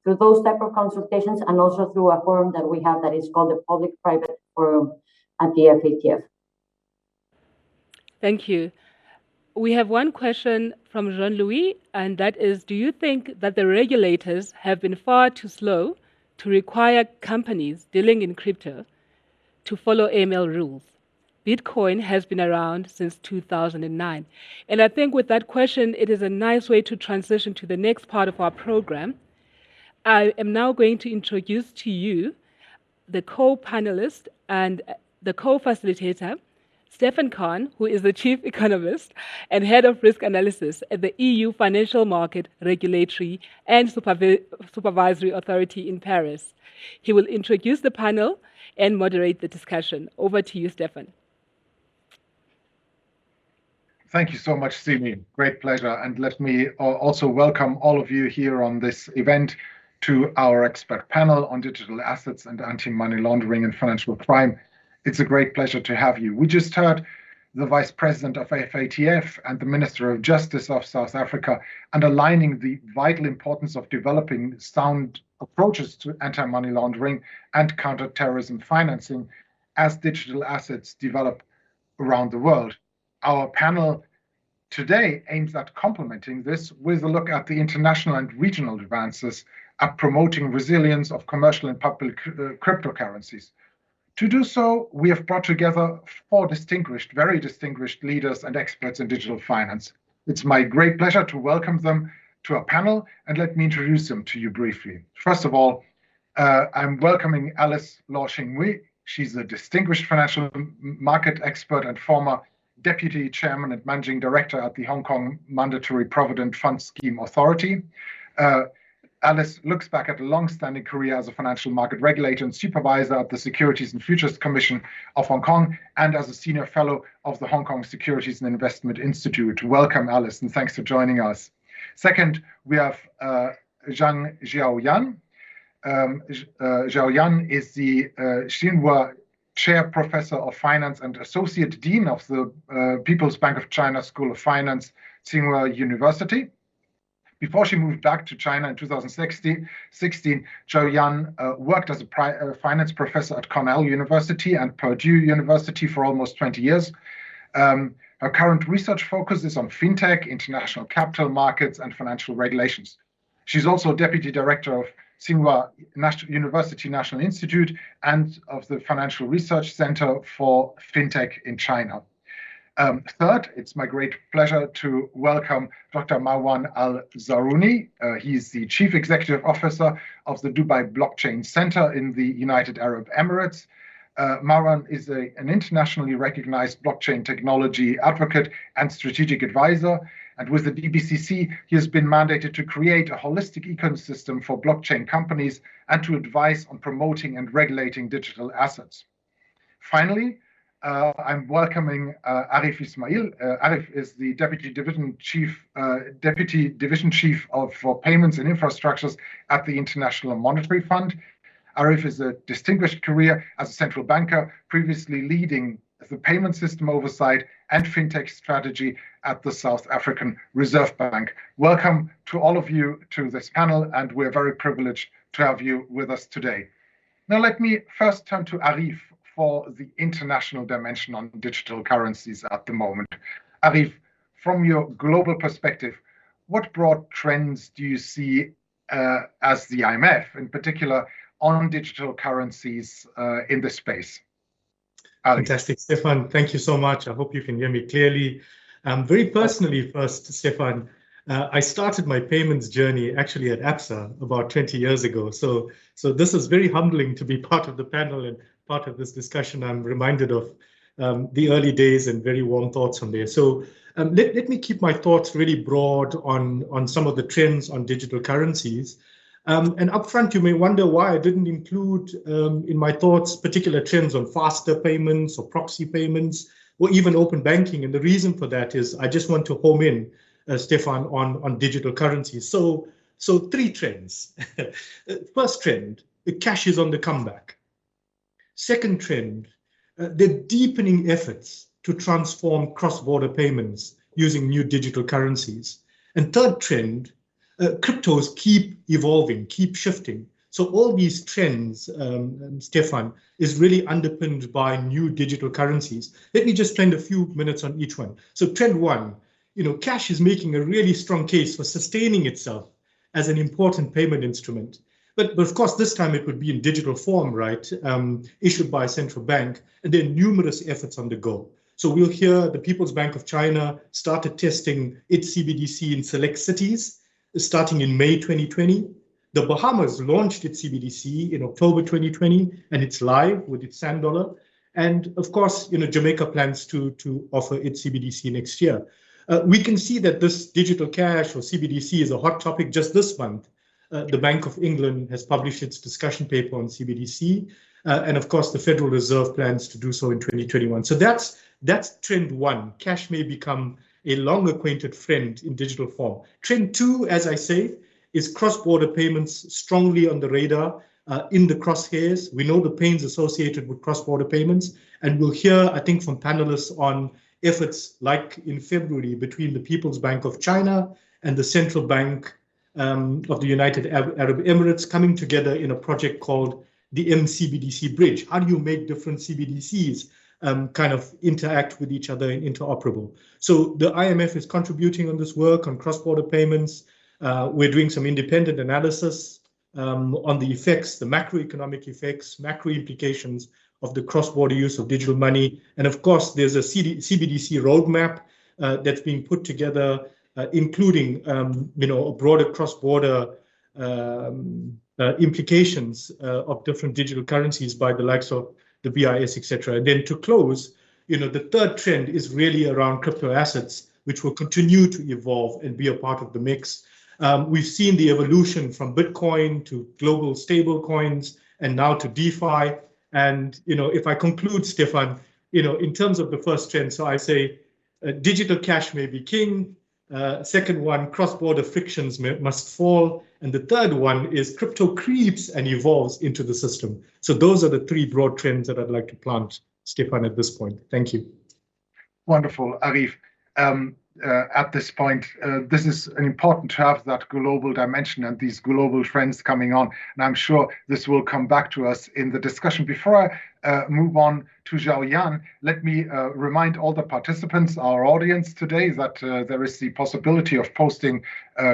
through those type of consultations, and also through a forum that we have that is called the Public-Private Forum at the FATF. Thank you. We have one question from Jean-Louis, and that is, do you think that the regulators have been far too slow to require companies dealing in crypto to follow AML rules? Bitcoin has been around since 2009. And I think with that question, it is a nice way to transition to the next part of our program. I am now going to introduce to you the co-panelist and the co-facilitator, Stefan Khan, who is the Chief Economist and Head of Risk Analysis at the EU Financial Market Regulatory and Supervisory Authority in Paris. He will introduce the panel and moderate the discussion. Over to you, Stefan. Thank you so much, Simi. Great pleasure. And let me also welcome all of you here on this event to our expert panel on digital assets and anti-money laundering and financial crime. It's a great pleasure to have you. We just heard the Vice President of FATF and the Minister of Justice of South Africa underlining the vital importance of developing sound approaches to anti-money laundering and counter-terrorism financing as digital assets develop around the world. Our panel today aims at complementing this with a look at the international and regional advances at promoting resilience of commercial and public cryptocurrencies. To do so, we have brought together four very distinguished leaders and experts in digital finance. It's my great pleasure to welcome them to our panel, and let me introduce them to you briefly. First of all, I'm welcoming Alice Law-Ching-Wei. She's a distinguished financial market expert and former Deputy Chairman and Managing Director at the Hong Kong Mandatory Provident Fund Scheme Authority. Alice looks back at a long-standing career as a financial market regulator and supervisor at the Securities and Futures Commission of Hong Kong and as a senior fellow of the Hong Kong Securities and Investment Institute. Welcome, Alice, and thanks for joining us. Second, we have Zhang Xiaoyan. Xiaoyan is the Tsinghua Chair Professor of Finance and Associate Dean of the People's Bank of China School of Finance, Tsinghua University. Before she moved back to China in 2016, Zhao Yan worked as a finance professor at Cornell University and Purdue University for almost 20 years. Her current research focus is on fintech, international capital markets, and financial regulations. She's also deputy director of Tsinghua University National Institute and of the Financial Research Center for Fintech in China. Third, it's my great pleasure to welcome Dr. Marwan Al-Zarouni. He's the Chief Executive Officer of the Dubai Blockchain Center in the United Arab Emirates. Marwan is an internationally recognized blockchain technology advocate and strategic advisor. And with the DBCC, he has been mandated to create a holistic ecosystem for blockchain companies and to advise on promoting and regulating digital assets. Finally, I'm welcoming Arif Ismail. Arif is the Deputy Division Chief for Payments and Infrastructures at the International Monetary Fund. Arif is a distinguished career as a central banker, previously leading the payment system oversight and fintech strategy at the South African Reserve Bank. Welcome to all of you to this panel, and we're very privileged to have you with us today. Now, let me first turn to Arif for the international dimension on digital currencies at the moment. Arif, from your global perspective, what broad trends do you see as the IMF, in particular, on digital currencies in this space? Arif. Fantastic, Stefan. Thank you so much. I hope you can hear me clearly. Very personally first, Stefan, I started my payments journey actually at Absa about 20 years ago. So this is very humbling to be part of the panel and part of this discussion. I'm reminded of the early days and very warm thoughts from there. So let me keep my thoughts really broad on some of the trends on digital currencies. And upfront, you may wonder why I didn't include in my thoughts particular trends on faster payments or proxy payments or even open banking. And the reason for that is I just want to home in, Stefan, on digital currencies. So three trends. First trend, the cash is on the comeback. Second trend, the deepening efforts to transform cross-border payments using new digital currencies. And third trend, cryptos keep evolving, keep shifting. So all these trends, Stefan, is really underpinned by new digital currencies. Let me just spend a few minutes on each one. So trend one, cash is making a really strong case for sustaining itself as an important payment instrument. But of course, this time it would be in digital form, right? Issued by a central bank, and there are numerous efforts on the go. So we'll hear the People's Bank of China started testing its CBDC in select cities, starting in May 2020. The Bahamas launched its CBDC in October 2020, and it's live with its sand dollar. And of course, Jamaica plans to offer its CBDC next year. We can see that this digital cash or CBDC is a hot topic just this month. The Bank of England has published its discussion paper on CBDC. And of course, the Federal Reserve plans to do so in 2021. So that's trend one. Cash may become a long-acquainted friend in digital form. Trend two, as I say, is cross-border payments strongly on the radar, in the crosshairs. We know the pains associated with cross-border payments, and we'll hear, I think, from panelists on efforts like in February between the People's Bank of China and the Central Bank of the United Arab Emirates coming together in a project called the MCBDC Bridge. How do you make different CBDCs kind of interact with each other and interoperable? So the IMF is contributing on this work on cross-border payments. We're doing some independent analysis on the effects, the macroeconomic effects, macro implications of the cross-border use of digital money. And of course, there's a CBDC roadmap that's being put together, including a broader cross-border implications of different digital currencies by the likes of the BIS, etc. And then to close, the third trend is really around crypto assets, which will continue to evolve and be a part of the mix. We've seen the evolution from Bitcoin to global stable coins and now to DeFi. And, if I conclude, Stefan, in terms of the first trend, so I say digital cash may be king. Second one, cross-border frictions must fall. And the third one is crypto creeps and evolves into the system. So those are the three broad trends that I'd like to plant, Stefan, at this point. Thank you. Wonderful, Arif. at this point, this is important to have that global dimension and these global trends coming on. And I'm sure this will come back to us in the discussion. Before I move on to Xiaoyan, let me remind all the participants, our audience today, that there is the possibility of posting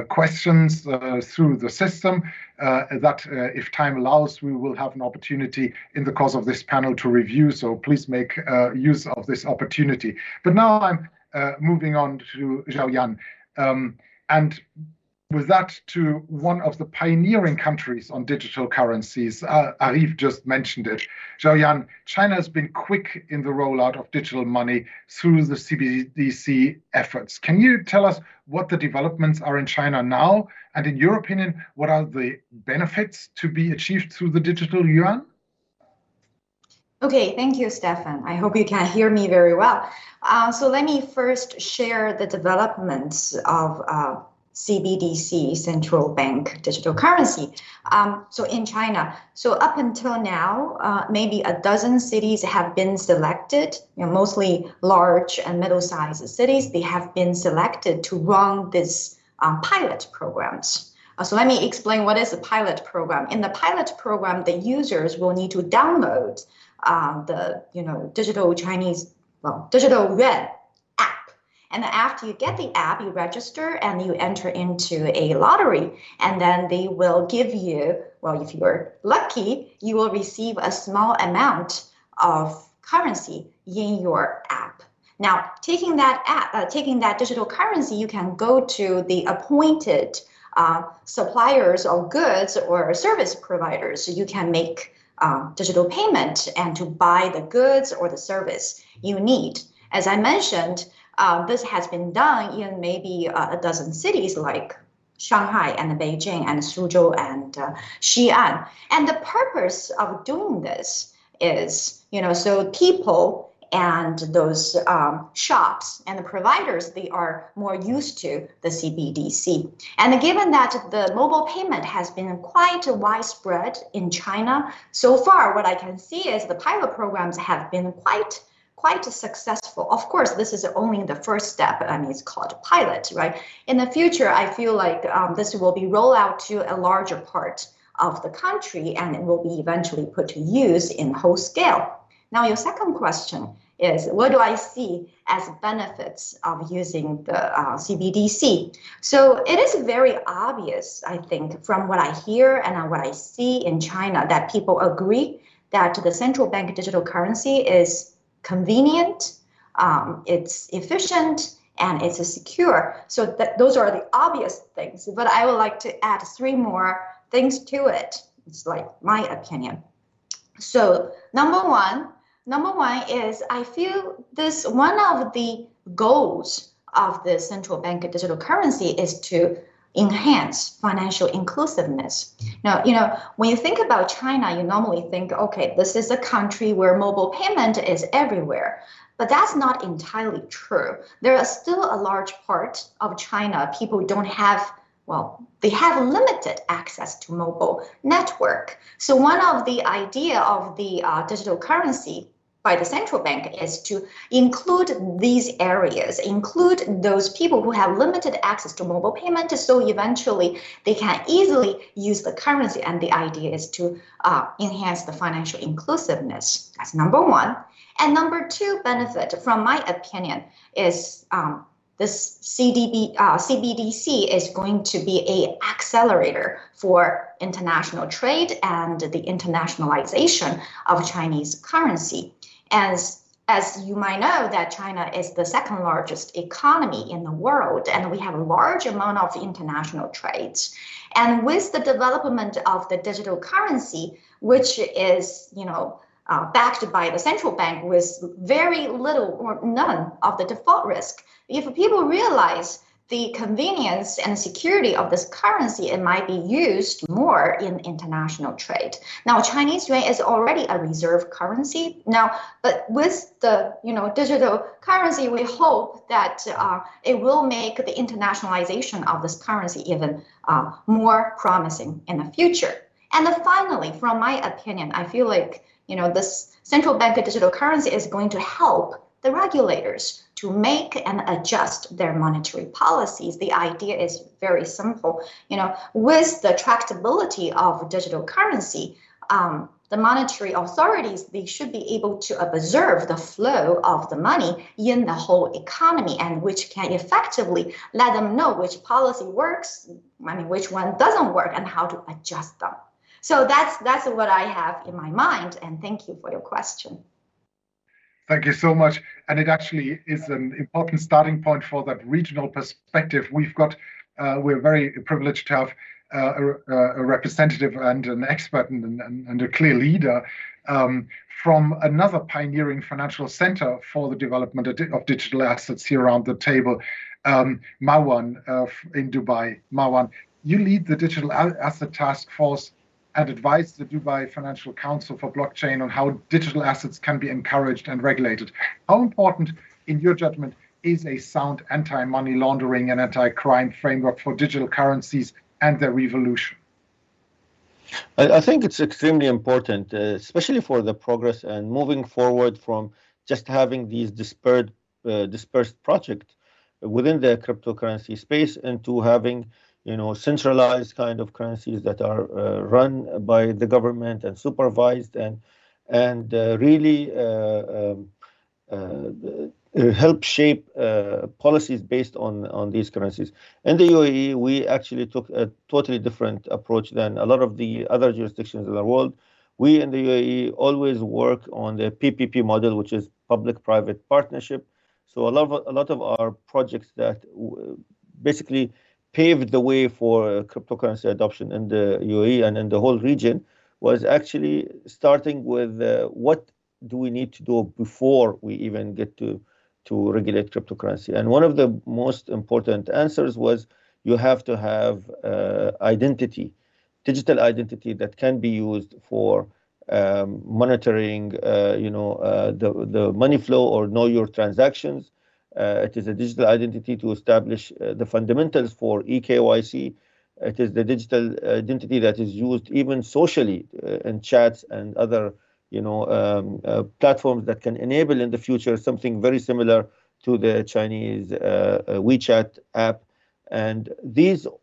questions through the system, that if time allows, we will have an opportunity in the course of this panel to review. So please make use of this opportunity. But now I'm moving on to Xiaoyan, and with that to one of the pioneering countries on digital currencies. Arif just mentioned it. Xiaoyan, China has been quick in the rollout of digital money through the CBDC efforts. Can you tell us what the developments are in China now? And in your opinion, what are the benefits to be achieved through the digital yuan? Okay, thank you, Stefan. I hope you can hear me very well. So let me first share the developments of CBDC, central bank digital currency. So in China, so up until now, maybe a dozen cities have been selected, mostly large and middle-sized cities. They have been selected to run this pilot programs. So let me explain what is a pilot program. In the pilot program, the users will need to download the digital yuan app. And then after you get the app, you register and you enter into a lottery. And then they will give you, well, if you're lucky, you will receive a small amount of currency in your app. Now, taking that digital currency, you can go to the appointed suppliers of goods or service providers. So you can make digital payment and to buy the goods or the service you need. As I mentioned, this has been done in maybe a dozen cities like Shanghai and Beijing and Suzhou and Xi'an. And the purpose of doing this is, so people and those shops and the providers, they are more used to the CBDC. And given that the mobile payment has been quite widespread in China, so far what I can see is the pilot programs have been quite successful. Of course, this is only the first step. I mean, it's called a pilot, right? In the future, I feel like this will be rolled out to a larger part of the country and it will be eventually put to use in whole scale. Now, your second question is, what do I see as benefits of using the CBDC? So it is very obvious, I think, from what I hear and what I see in China, that people agree that the central bank digital currency is convenient, it's efficient, and it's secure. So those are the obvious things, but I would like to add 3 more things to it. It's like my opinion. So number one is I feel this one of the goals of the central bank digital currency is to enhance financial inclusiveness. Now, when you think about China, you normally think, okay, this is a country where mobile payment is everywhere. But that's not entirely true. There is still a large part of China, people don't have, they have limited access to mobile network. So one of the idea of the digital currency by the central bank is to include these areas, include those people who have limited access to mobile payment, so eventually they can easily use the currency. And the idea is to enhance the financial inclusiveness. That's number one. And number 2 benefit, from my opinion, is this CBDC is going to be an accelerator for international trade and the internationalization of Chinese currency. As you might know, that China is the second largest economy in the world, and we have a large amount of international trades. And with the development of the digital currency, which is, backed by the central bank with very little or none of the default risk, if people realize the convenience and security of this currency, it might be used more in international trade. Now, Chinese yuan is already a reserve currency now, but with the digital currency, we hope that it will make the internationalization of this currency even more promising in the future. And then finally, from my opinion, I feel like this central bank digital currency is going to help the regulators to make and adjust their monetary policies. The idea is very simple. With the tractability of digital currency, the monetary authorities, they should be able to observe the flow of the money in the whole economy, and which can effectively let them know which policy works, which one doesn't work, and how to adjust them. So that's what I have in my mind, and thank you for your question. Thank you so much. And it actually is an important starting point for that regional perspective. We're very privileged to have a representative and an expert and a clear leader from another pioneering financial center for the development of digital assets here around the table, Marwan in Dubai. Marwan, you lead the Digital Asset Task Force and advise the Dubai Financial Council for Blockchain on how digital assets can be encouraged and regulated. How important, in your judgment, is a sound anti-money laundering and anti-crime framework for digital currencies and their evolution? I think it's extremely important, especially for the progress and moving forward from just having these dispersed projects within the cryptocurrency space into having centralized kind of currencies that are run by the government and supervised and really help shape policies based on these currencies. In the UAE, we actually took a totally different approach than a lot of the other jurisdictions in the world. We in the UAE always work on the PPP model, which is public-private partnership. So a lot of our projects that basically paved the way for cryptocurrency adoption in the UAE and in the whole region was actually starting with what do we need to do before we even get to regulate cryptocurrency. And one of the most important answers was you have to have identity, digital identity that can be used for monitoring the money flow or know your transactions. It is a digital identity to establish the fundamentals for eKYC. It is the digital identity that is used even socially in chats and other platforms that can enable in the future something very similar to the Chinese WeChat app. And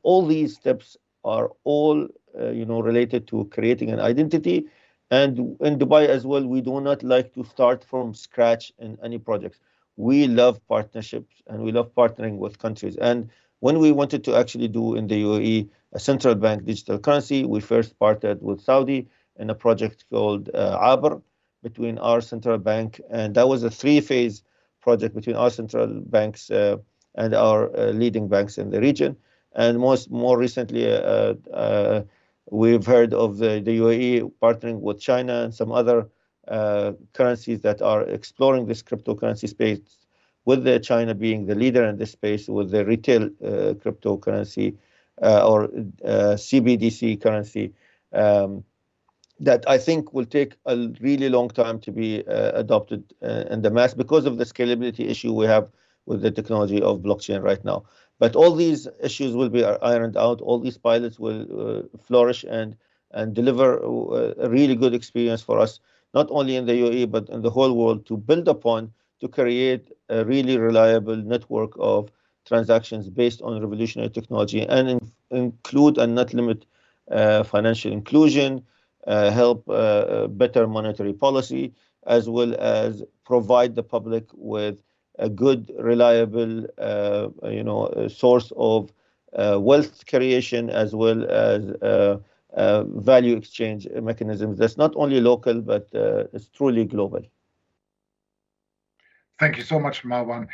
all these steps are all related to creating an identity. And in Dubai as well, we do not like to start from scratch in any projects. We love partnerships and we love partnering with countries. And when we wanted to actually do in the UAE a central bank digital currency, we first partnered with Saudi in a project called Absa between our central bank, and that was a 3-phase project between our central banks and our leading banks in the region. And more recently, we've heard of the UAE partnering with China and some other currencies that are exploring this cryptocurrency space, with China being the leader in this space with the retail cryptocurrency or CBDC currency. That I think will take a really long time to be adopted in the mass because of the scalability issue we have with the technology of blockchain right now. But all these issues will be ironed out. All these pilots will flourish and deliver a really good experience for us, not only in the UAE, but in the whole world, to build upon to create a really reliable network of transactions based on revolutionary technology and include and not limit financial inclusion, help better monetary policy, as well as provide the public with a good, reliable, source of wealth creation, as well as value exchange mechanisms that's not only local, but it's truly global. Thank you so much, Marwan.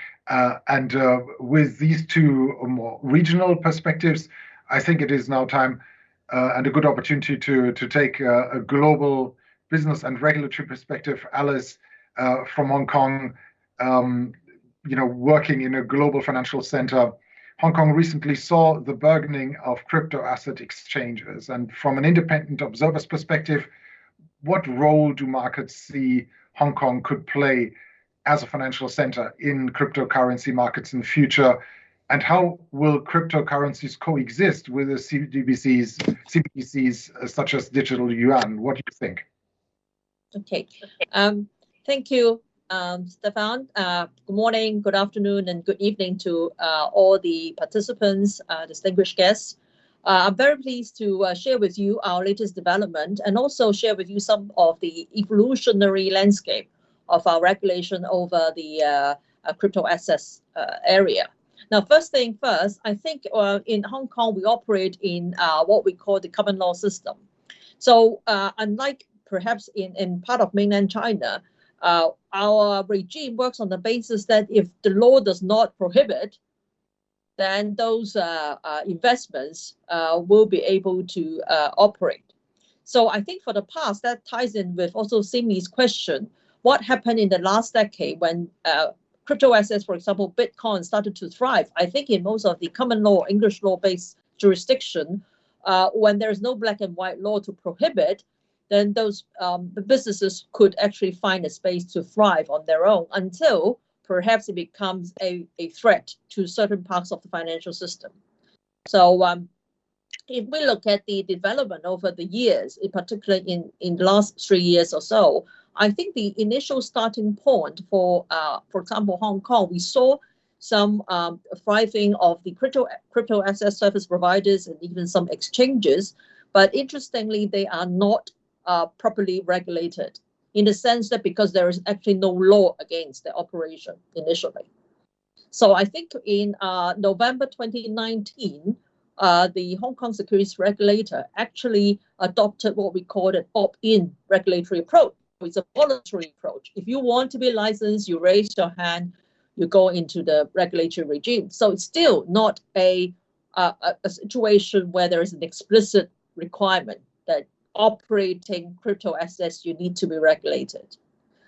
And with these two more regional perspectives, I think it is now time and a good opportunity to take a global business and regulatory perspective. Alice from Hong Kong, working in a global financial center. Hong Kong recently saw the burgeoning of crypto asset exchanges. And from an independent observer's perspective, what role do markets see Hong Kong could play as a financial center in cryptocurrency markets in the future? And how will cryptocurrencies coexist with the CBDCs such as digital yuan? What do you think? Okay. Thank you, Stefan. Good morning, good afternoon, and good evening to all the participants, distinguished guests. I'm very pleased to share with you our latest development and also share with you some of the evolutionary landscape of our regulation over the crypto assets area. Now, first thing first, I think in Hong Kong, we operate in what we call the common law system. So unlike perhaps in part of mainland China, our regime works on the basis that if the law does not prohibit, then those investments will be able to operate. So I think for the past, that ties in with also Simi's question, what happened in the last decade when crypto assets, for example, Bitcoin started to thrive? I think in most of the common law, English law-based jurisdiction, when there is no black and white law to prohibit, then those the businesses could actually find a space to thrive on their own until perhaps it becomes a threat to certain parts of the financial system. So if we look at the development over the years, in particular in the last 3 years or so, I think the initial starting point for example, Hong Kong, we saw some thriving of the crypto asset service providers and even some exchanges, but interestingly, they are not properly regulated in the sense that because there is actually no law against the operation initially. So I think in November 2019, the Hong Kong securities regulator actually adopted what we call an opt-in regulatory approach. It's a voluntary approach. If you want to be licensed, you raise your hand, you go into the regulatory regime. So it's still not a situation where there is an explicit requirement that operating crypto assets, you need to be regulated.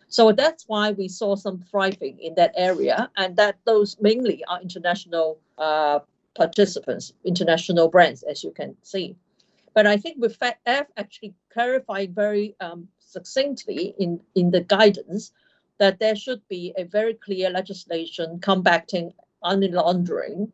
So that's why we saw some thriving in that area, and that those mainly are international participants, international brands, as you can see. But I think with FATF actually clarifying very succinctly in the guidance that there should be a very clear legislation combating money laundering.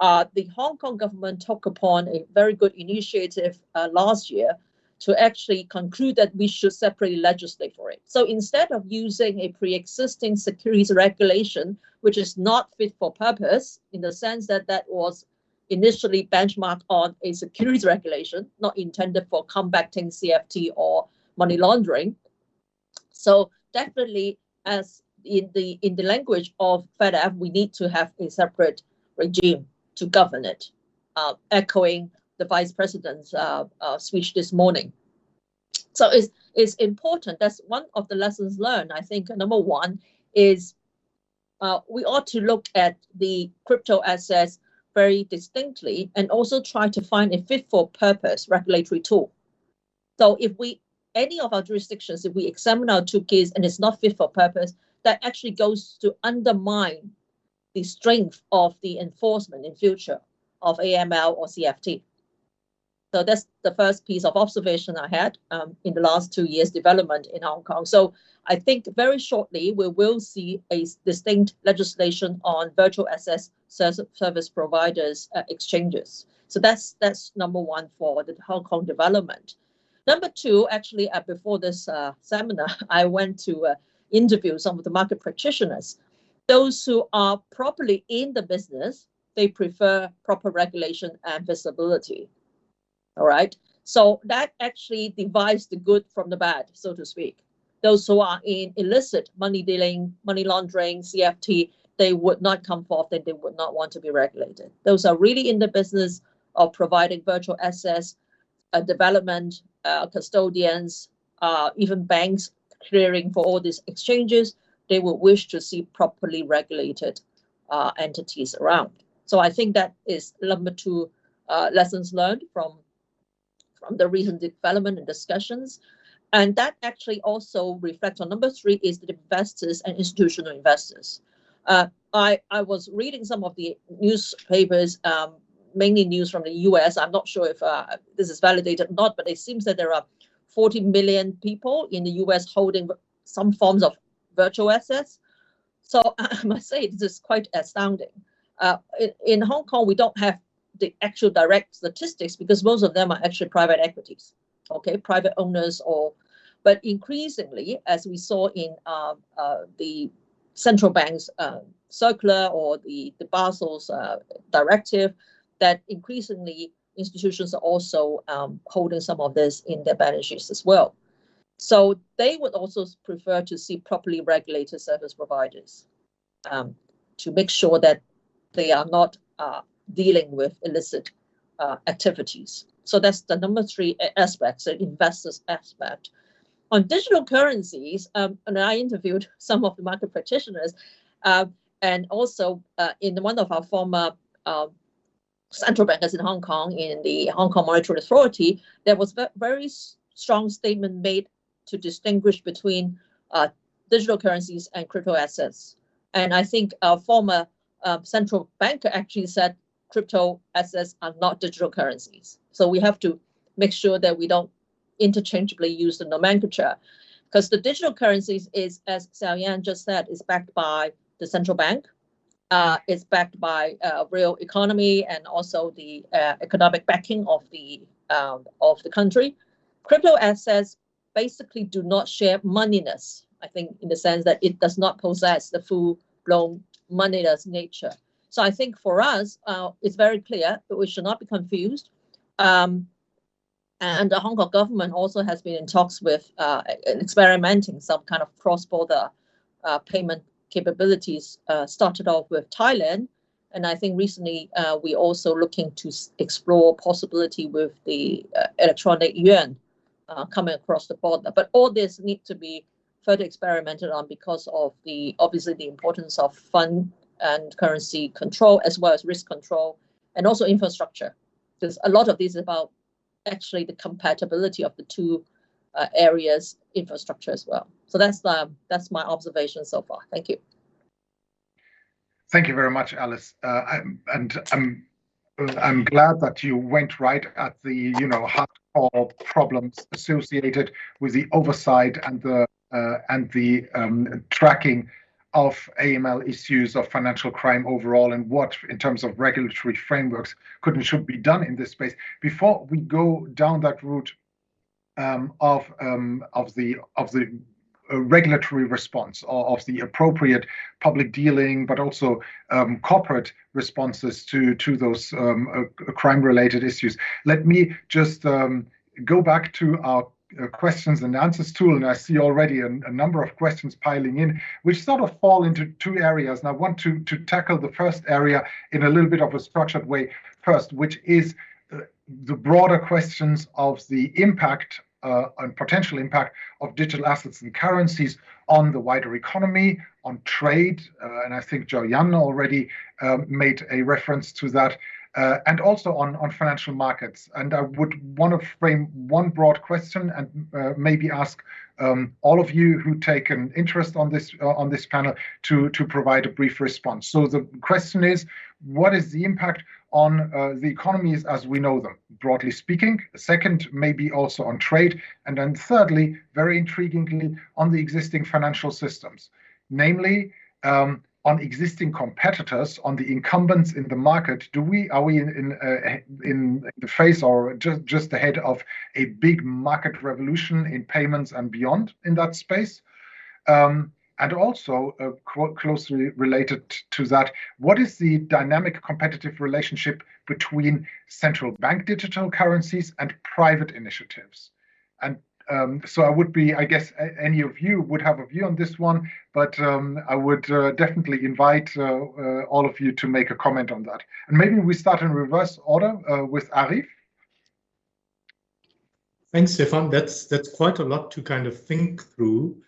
The Hong Kong government took upon a very good initiative last year to actually conclude that we should separately legislate for it. So instead of using a pre-existing securities regulation, which is not fit for purpose in the sense that that was initially benchmarked on a securities regulation, not intended for combating CFT or money laundering. So definitely, as in the language of FATF, we need to have a separate regime to govern it, echoing the Vice President's speech this morning. So it's important. That's one of the lessons learned. I think number one is we ought to look at the crypto assets very distinctly and also try to find a fit for purpose regulatory tool. So if any of our jurisdictions, if we examine our toolkits and it's not fit for purpose, that actually goes to undermine the strength of the enforcement in future of AML or CFT. So that's the first piece of observation I had in the last 2 years development in Hong Kong. So I think very shortly we will see a distinct legislation on virtual assets service providers exchanges. So that's number one for the Hong Kong development. Number two, actually before this seminar, I went to interview some of the market practitioners. Those who are properly in the business, they prefer proper regulation and visibility. All right. So that actually divides the good from the bad, so to speak. Those who are in illicit money dealing, money laundering, CFT, they would not come forth and they would not want to be regulated. Those are really in the business of providing virtual assets, development, custodians, even banks clearing for all these exchanges. They would wish to see properly regulated entities around. So I think that is number two lessons learned from the recent development and discussions. And that actually also reflects on number three is the investors and institutional investors. I was reading some of the newspapers, mainly news from the US. I'm not sure if this is validated or not, but it seems that there are 40 million people in the US holding some forms of virtual assets. So I must say this is quite astounding. In Hong Kong, we don't have the actual direct statistics because most of them are actually private equities, okay, private owners or But increasingly, as we saw in the central bank's circular or the Basel's directive, that increasingly institutions are also holding some of this in their balance sheets as well. So they would also prefer to see properly regulated service providers to make sure that they are not dealing with illicit activities. So that's the number 3 aspect, the investors aspect. On digital currencies, and I interviewed some of the market practitioners, and also in one of our former central bankers in Hong Kong, in the Hong Kong Monetary Authority, there was a very strong statement made to distinguish between digital currencies and crypto assets. And I think our former central banker actually said crypto assets are not digital currencies. So we have to make sure that we don't interchangeably use the nomenclature, because the digital currencies is, as Xiaoyan just said, is backed by the central bank. It's backed by real economy and also the economic backing of the country. Crypto assets basically do not share moneyness, I think, in the sense that it does not possess the full-blown moneyless nature. So I think for us, it's very clear that we should not be confused. And the Hong Kong government also has been in talks with experimenting some kind of cross-border payment capabilities, started off with Thailand. And I think recently we're also looking to explore possibility with the electronic yuan coming across the border. But all this needs to be further experimented on because of obviously the importance of fund and currency control, as well as risk control, and also infrastructure. Because a lot of this is about actually the compatibility of the two areas infrastructure as well. So that's my observation so far. Thank you. Thank you very much, Alice. I'm glad that you went right at the hardcore problems associated with the oversight and the tracking of AML issues of financial crime overall, and what, in terms of regulatory frameworks, could and should be done in this space. Before we go down that route of the regulatory response, or of the appropriate public dealing, but also corporate responses to those crime-related issues, let me just go back to our questions and answers tool, and I see already a number of questions piling in, which sort of fall into two areas. And I want to tackle the first area in a little bit of a structured way first, which is the broader questions of the impact and potential impact of digital assets and currencies on the wider economy, on trade, and I think Xiaoyan already made a reference to that, and also on financial markets. And I would want to frame one broad question and maybe ask all of you who take an interest on this panel to provide a brief response. So the question is, what is the impact on the economies as we know them, broadly speaking? Second, maybe also on trade. And then thirdly, very intriguingly, on the existing financial systems, namely on existing competitors, on the incumbents in the market. Are we in the face or just ahead of a big market revolution in payments and beyond in that space? And also, closely related to that, what is the dynamic competitive relationship between central bank digital currencies and private initiatives? And so I would be, I guess, any of you would have a view on this one, but I would definitely invite all of you to make a comment on that. And maybe we start in reverse order with Arif. Thanks, Stefan. That's quite a lot to kind of think through.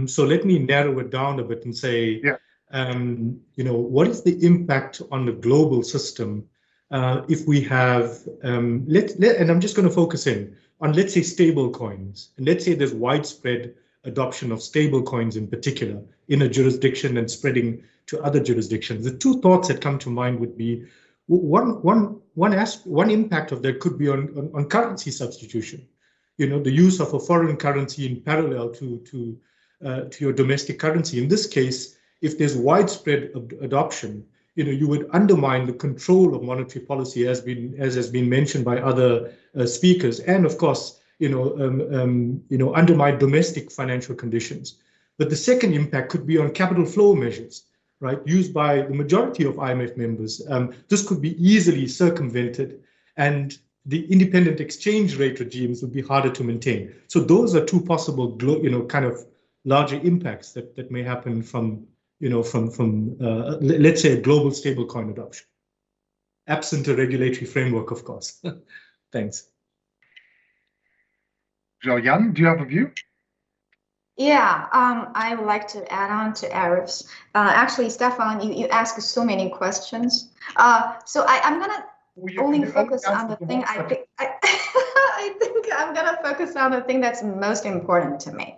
So let me narrow it down a bit and say, what is the impact on the global system if we have, and I'm just going to focus in on, let's say, stable coins. And let's say there's widespread adoption of stable coins in particular in a jurisdiction and spreading to other jurisdictions. The two thoughts that come to mind would be, one impact of that could be on currency substitution. The use of a foreign currency in parallel to your domestic currency. In this case, if there's widespread adoption, you would undermine the control of monetary policy, as has been mentioned by other speakers. And of course, undermine domestic financial conditions. But the second impact could be on capital flow measures, right, used by the majority of IMF members. This could be easily circumvented, and the independent exchange rate regimes would be harder to maintain. So those are two possible, kind of larger impacts that may happen from, let's say, a global stablecoin adoption, absent a regulatory framework, of course. Thanks. Jan, do you have a view? Yeah, I would like to add on to Arif's. Actually, Stefan, you asked so many questions. So I'm gonna only focus on the thing I think I think I'm gonna focus on the thing that's most important to me.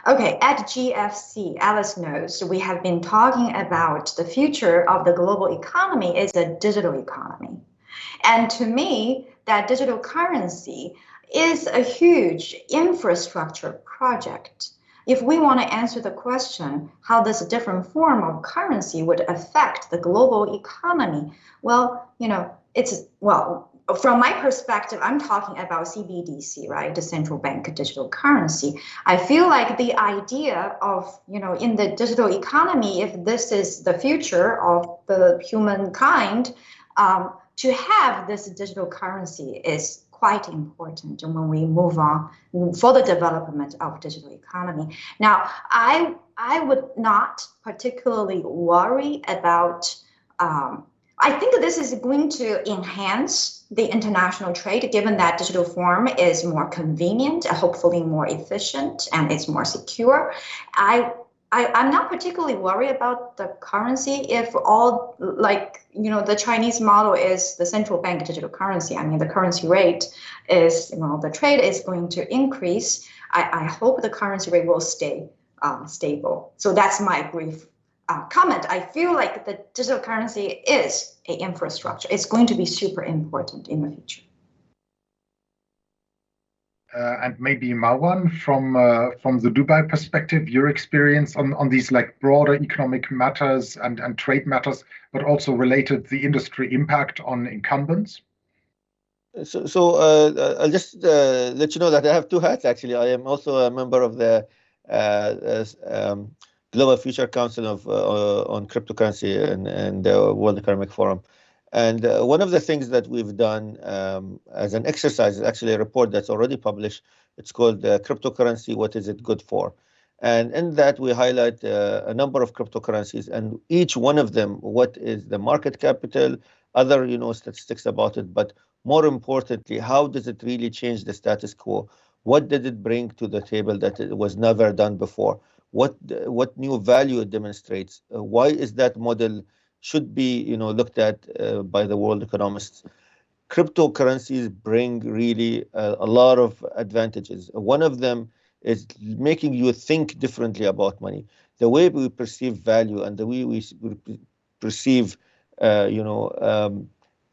Okay, at GFC, Alice knows we have been talking about the future of the global economy is a digital economy. And to me, that digital currency is a huge infrastructure project. If we want to answer the question, how this different form of currency would affect the global economy, well, from my perspective, I'm talking about CBDC, right? The central bank digital currency. I feel like the idea of, in the digital economy, if this is the future of the humankind, to have this digital currency is quite important when we move on for the development of digital economy. Now, I would not particularly worry about, I think this is going to enhance the international trade, given that digital form is more convenient, hopefully more efficient, and it's more secure. I'm not particularly worried about the currency if all, the Chinese model is the central bank digital currency. I mean, the currency rate is, the trade is going to increase. I hope the currency rate will stay stable. So that's my brief comment. I feel like the digital currency is an infrastructure. It's going to be super important in the future. And maybe Marwan, from the Dubai perspective, your experience on these broader economic matters and trade matters, but also related the industry impact on incumbents. So I'll just let you know that I have two hats. Actually, I am also a member of the Global Future Council on cryptocurrency and the World Economic Forum. And one of the things that we've done as an exercise is actually a report that's already published. It's called Cryptocurrency, What Is It Good For? And in that, we highlight a number of cryptocurrencies, and each one of them, what is the market capital, other statistics about it, but more importantly, how does it really change the status quo? What did it bring to the table that it was never done before? What new value it demonstrates? Why is that model should be looked at by the world economists? Cryptocurrencies bring really a lot of advantages. One of them is making you think differently about money. The way we perceive value and the way we perceive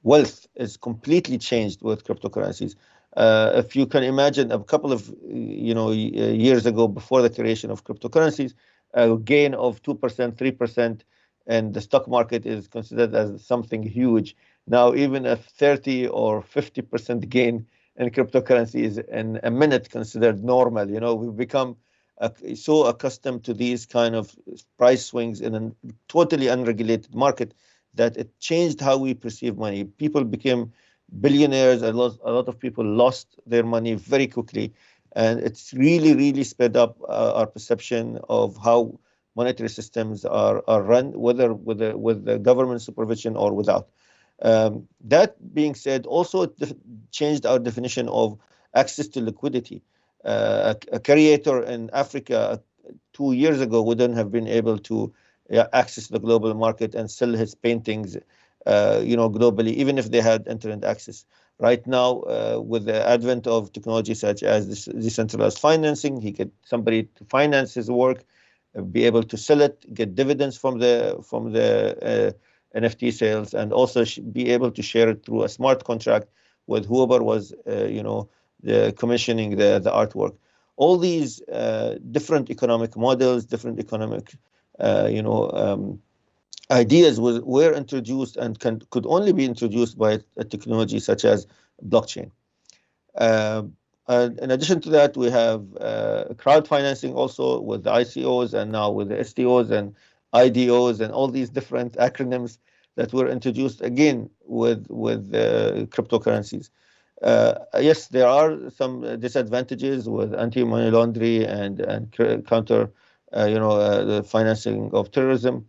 wealth is completely changed with cryptocurrencies. If you can imagine, a couple of years ago, before the creation of cryptocurrencies, a gain of 2%, 3%, and the stock market is considered as something huge. Now, even a 30 or 50% gain in cryptocurrency is in a minute considered normal. We've become so accustomed to these kind of price swings in a totally unregulated market that it changed how we perceive money. People became billionaires. A lot of people lost their money very quickly. And it's really, really sped up our perception of how monetary systems are run, whether with the government supervision or without. That being said, also it changed our definition of access to liquidity. A creator in Africa 2 years ago wouldn't have been able to access the global market and sell his paintings, globally, even if they had internet access. Right now, with the advent of technology such as this decentralized financing, he get somebody to finance his work, be able to sell it, get dividends from the NFT sales, and also be able to share it through a smart contract with whoever was, commissioning the artwork. All these different economic models, different economic, ideas were introduced and could only be introduced by a technology such as blockchain. in addition to that, we have crowd financing also with the ICOs and now with the STOs and IDOs and all these different acronyms that were introduced again with cryptocurrencies. Yes, there are some disadvantages with anti-money laundering and counter, the financing of terrorism.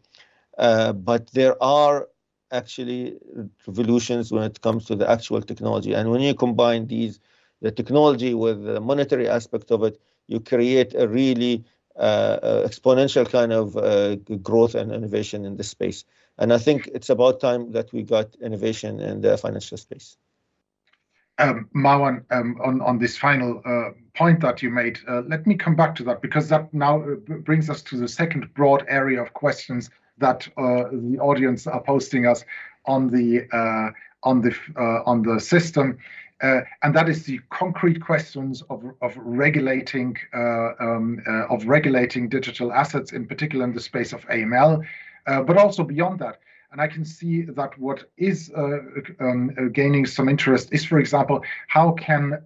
But there are actually revolutions when it comes to the actual technology. And when you combine the technology with the monetary aspect of it, you create a really exponential kind of growth and innovation in this space. And I think it's about time that we got innovation in the financial space. Marwan, on this final point that you made, let me come back to that, because that now brings us to the second broad area of questions that the audience are posting us on the system, and that is the concrete questions of regulating digital assets, in particular in the space of AML, but also beyond that. And I can see that what is gaining some interest is, for example, how can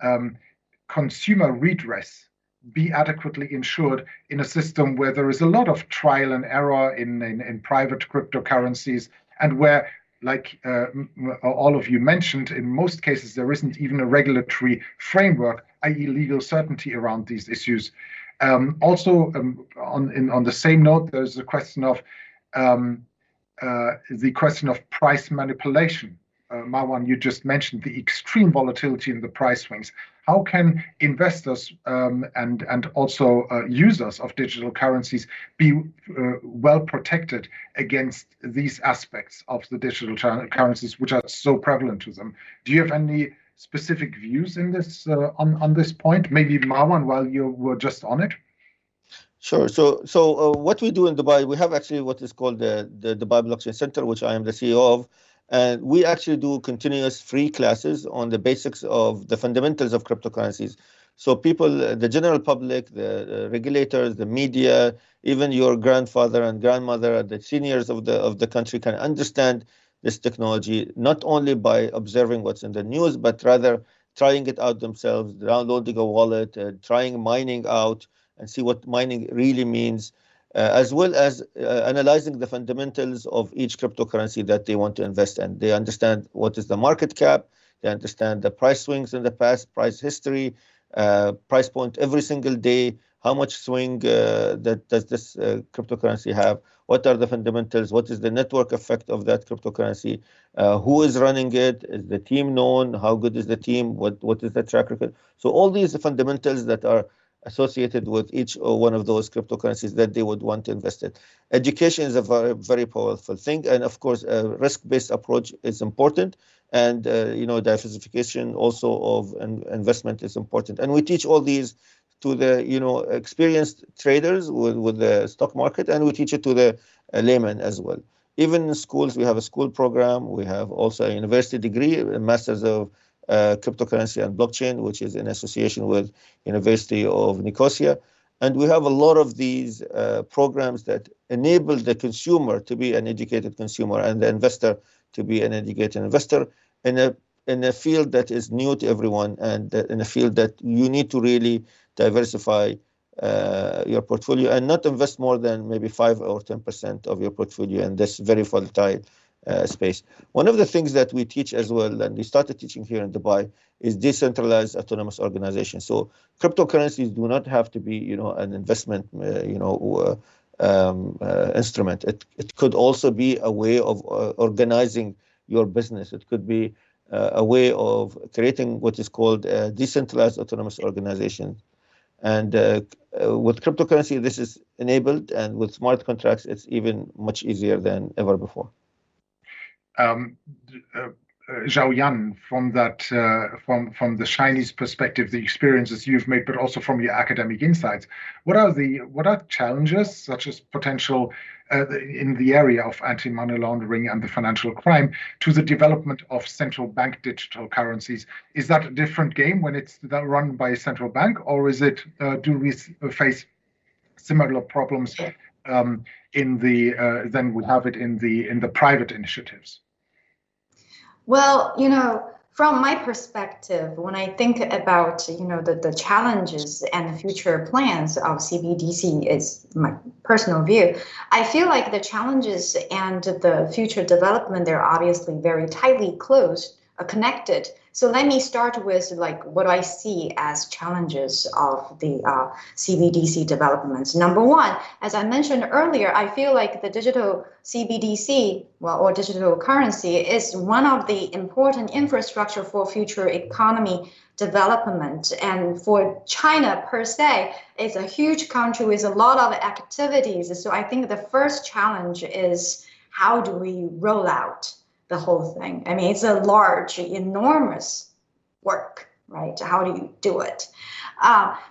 consumer redress be adequately insured in a system where there is a lot of trial and error in private cryptocurrencies, and where, like all of you mentioned, in most cases there isn't even a regulatory framework, i.e. legal certainty around these issues. Also, on the same note, there's a question of price manipulation. Marwan, you just mentioned the extreme volatility in the price swings. How can investors and also users of digital currencies be well protected against these aspects of the digital currencies which are so prevalent to them? Do you have any specific views in this on this point? Maybe Marwan, while you were just on it. Sure. So what we do in Dubai, we have actually what is called the Dubai Blockchain Center, which I am the CEO of. And we actually do continuous free classes on the basics of the fundamentals of cryptocurrencies. So people, the general public, the regulators, the media, even your grandfather and grandmother, the seniors of the country can understand this technology, not only by observing what's in the news, but rather trying it out themselves, downloading a wallet, trying mining out, and see what mining really means, as well as analyzing the fundamentals of each cryptocurrency that they want to invest in. They understand what is the market cap, they understand the price swings in the past, price history, price point every single day, how much swing that does this cryptocurrency have, what are the fundamentals, what is the network effect of that cryptocurrency, who is running it, is the team known, how good is the team, what is the track record. So all these fundamentals that are associated with each one of those cryptocurrencies that they would want to invest in. Education is a very, very powerful thing. And of course, a risk-based approach is important. And, diversification also of investment is important. And we teach all these to the, experienced traders with the stock market, and we teach it to the layman as well. Even in schools, we have a school program. We have also a university degree, a master's of cryptocurrency and blockchain, which is in association with University of Nicosia. And we have a lot of these programs that enable the consumer to be an educated consumer and the investor to be an educated investor in a field that is new to everyone, and in a field that you need to really diversify your portfolio and not invest more than maybe 5 or 10% of your portfolio in this very volatile space. One of the things that we teach as well, and we started teaching here in Dubai, is decentralized autonomous organization. So cryptocurrencies do not have to be, an investment, instrument. It could also be a way of organizing your business. It could be a way of creating what is called decentralized autonomous organization. And with cryptocurrency, this is enabled, and with smart contracts, it's even much easier than ever before. Xiaoyan, from the Chinese perspective, the experiences you've made, but also from your academic insights, what are challenges such as potential in the area of anti-money laundering and the financial crime to the development of central bank digital currencies? Is that a different game when it's run by a central bank, or is it do we face similar problems than we have it in the private initiatives? Well, from my perspective, when I think about the challenges and the future plans of CBDC, is my personal view. I feel like the challenges and the future development, they're obviously very tightly connected. So let me start with what I see as challenges of the CBDC developments. Number one, as I mentioned earlier, I feel like the digital CBDC, or digital currency, is one of the important infrastructure for future economy development. And for China per se, it's a huge country with a lot of activities. So I think the first challenge is, how do we roll out the whole thing? I mean, it's a large, enormous work, right? How do you do it?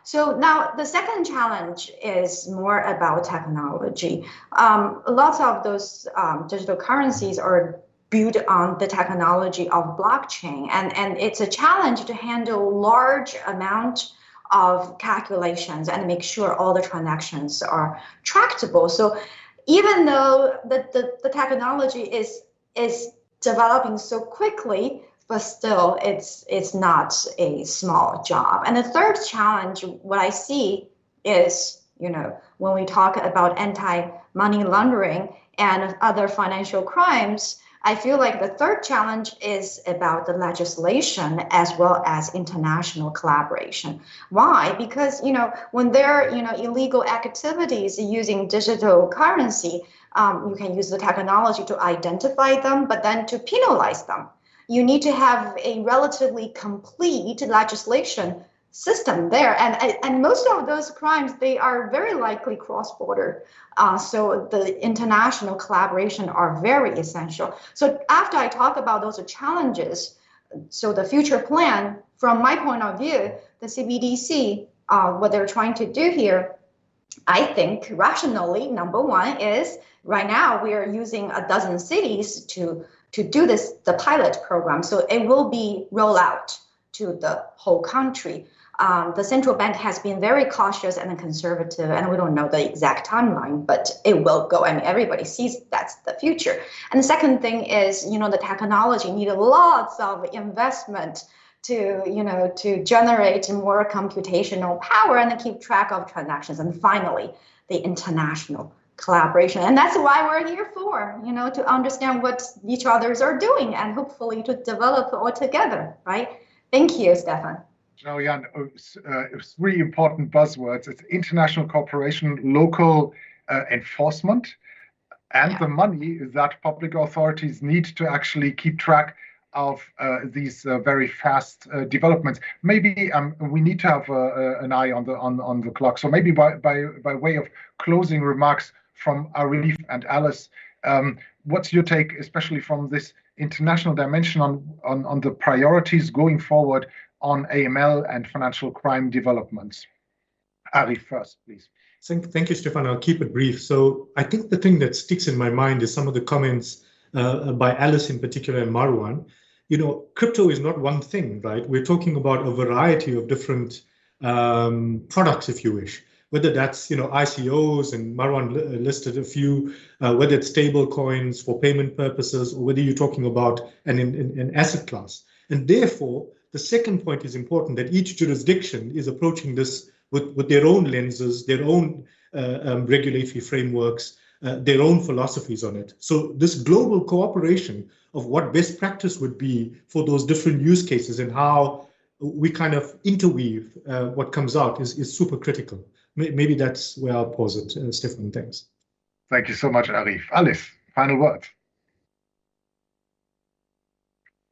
So now the second challenge is more about technology. Lots of those digital currencies are built on the technology of blockchain, and it's a challenge to handle large amount of calculations and make sure all the transactions are tractable. So even though the technology is developing so quickly, but still it's not a small job. And the third challenge, what I see is, when we talk about anti-money laundering and other financial crimes, I feel like the third challenge is about the legislation as well as international collaboration. Why? Because, when there are, illegal activities using digital currency, you can use the technology to identify them, but then to penalize them, you need to have a relatively complete legislation system there. And most of those crimes, they are very likely cross-border. So the international collaboration are very essential. So after I talk about those challenges, so the future plan, from my point of view, the CBDC, what they're trying to do here, I think rationally, number one is, right now we are using 12 cities to do the pilot program. So it will be rolled out to the whole country. The central bank has been very cautious and conservative, and we don't know the exact timeline, but it will go. I mean, everybody sees that's the future. And the second thing is, the technology needed lots of investment to generate more computational power and keep track of transactions. And finally, the international collaboration. And that's why we're here for, to understand what each others are doing and hopefully to develop all together, right? Thank you, Stefan. Jan, three important buzzwords. It's international cooperation, local enforcement, and the money that public authorities need to actually keep track of these very fast developments. Maybe we need to have an eye on the clock. So maybe by way of closing remarks from Arif and Alice, what's your take, especially from this international dimension, on the priorities going forward on AML and financial crime developments? Arif first, please. Thank you, Stefan. I'll keep it brief. So I think the thing that sticks in my mind is some of the comments by Alice in particular and Marwan. Crypto is not one thing, right? We're talking about a variety of different products, if you wish, whether that's, ICOs, and Marwan listed a few, whether it's stable coins for payment purposes, or whether you're talking about an asset class. And therefore, the second point is important, that each jurisdiction is approaching this with their own lenses, their own regulatory frameworks, their own philosophies on it. So this global cooperation of what best practice would be for those different use cases and how we kind of interweave what comes out is super critical. Maybe that's where I'll pause it. Stefan, thanks. Thank you so much, Arif. Alice, final word.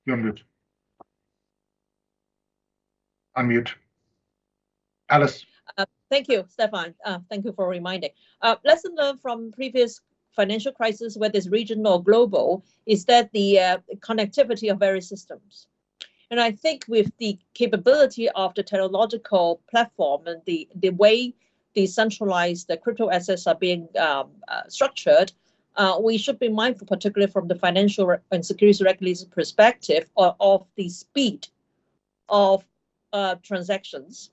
You're on mute. Unmute. Alice. Thank you, Stefan. Thank you for reminding. Lesson learned from previous financial crisis, whether it's regional or global, is that the connectivity of various systems. And I think with the capability of the technological platform and the way decentralized crypto assets are being structured, we should be mindful, particularly from the financial and securities regulation perspective, of the speed of transactions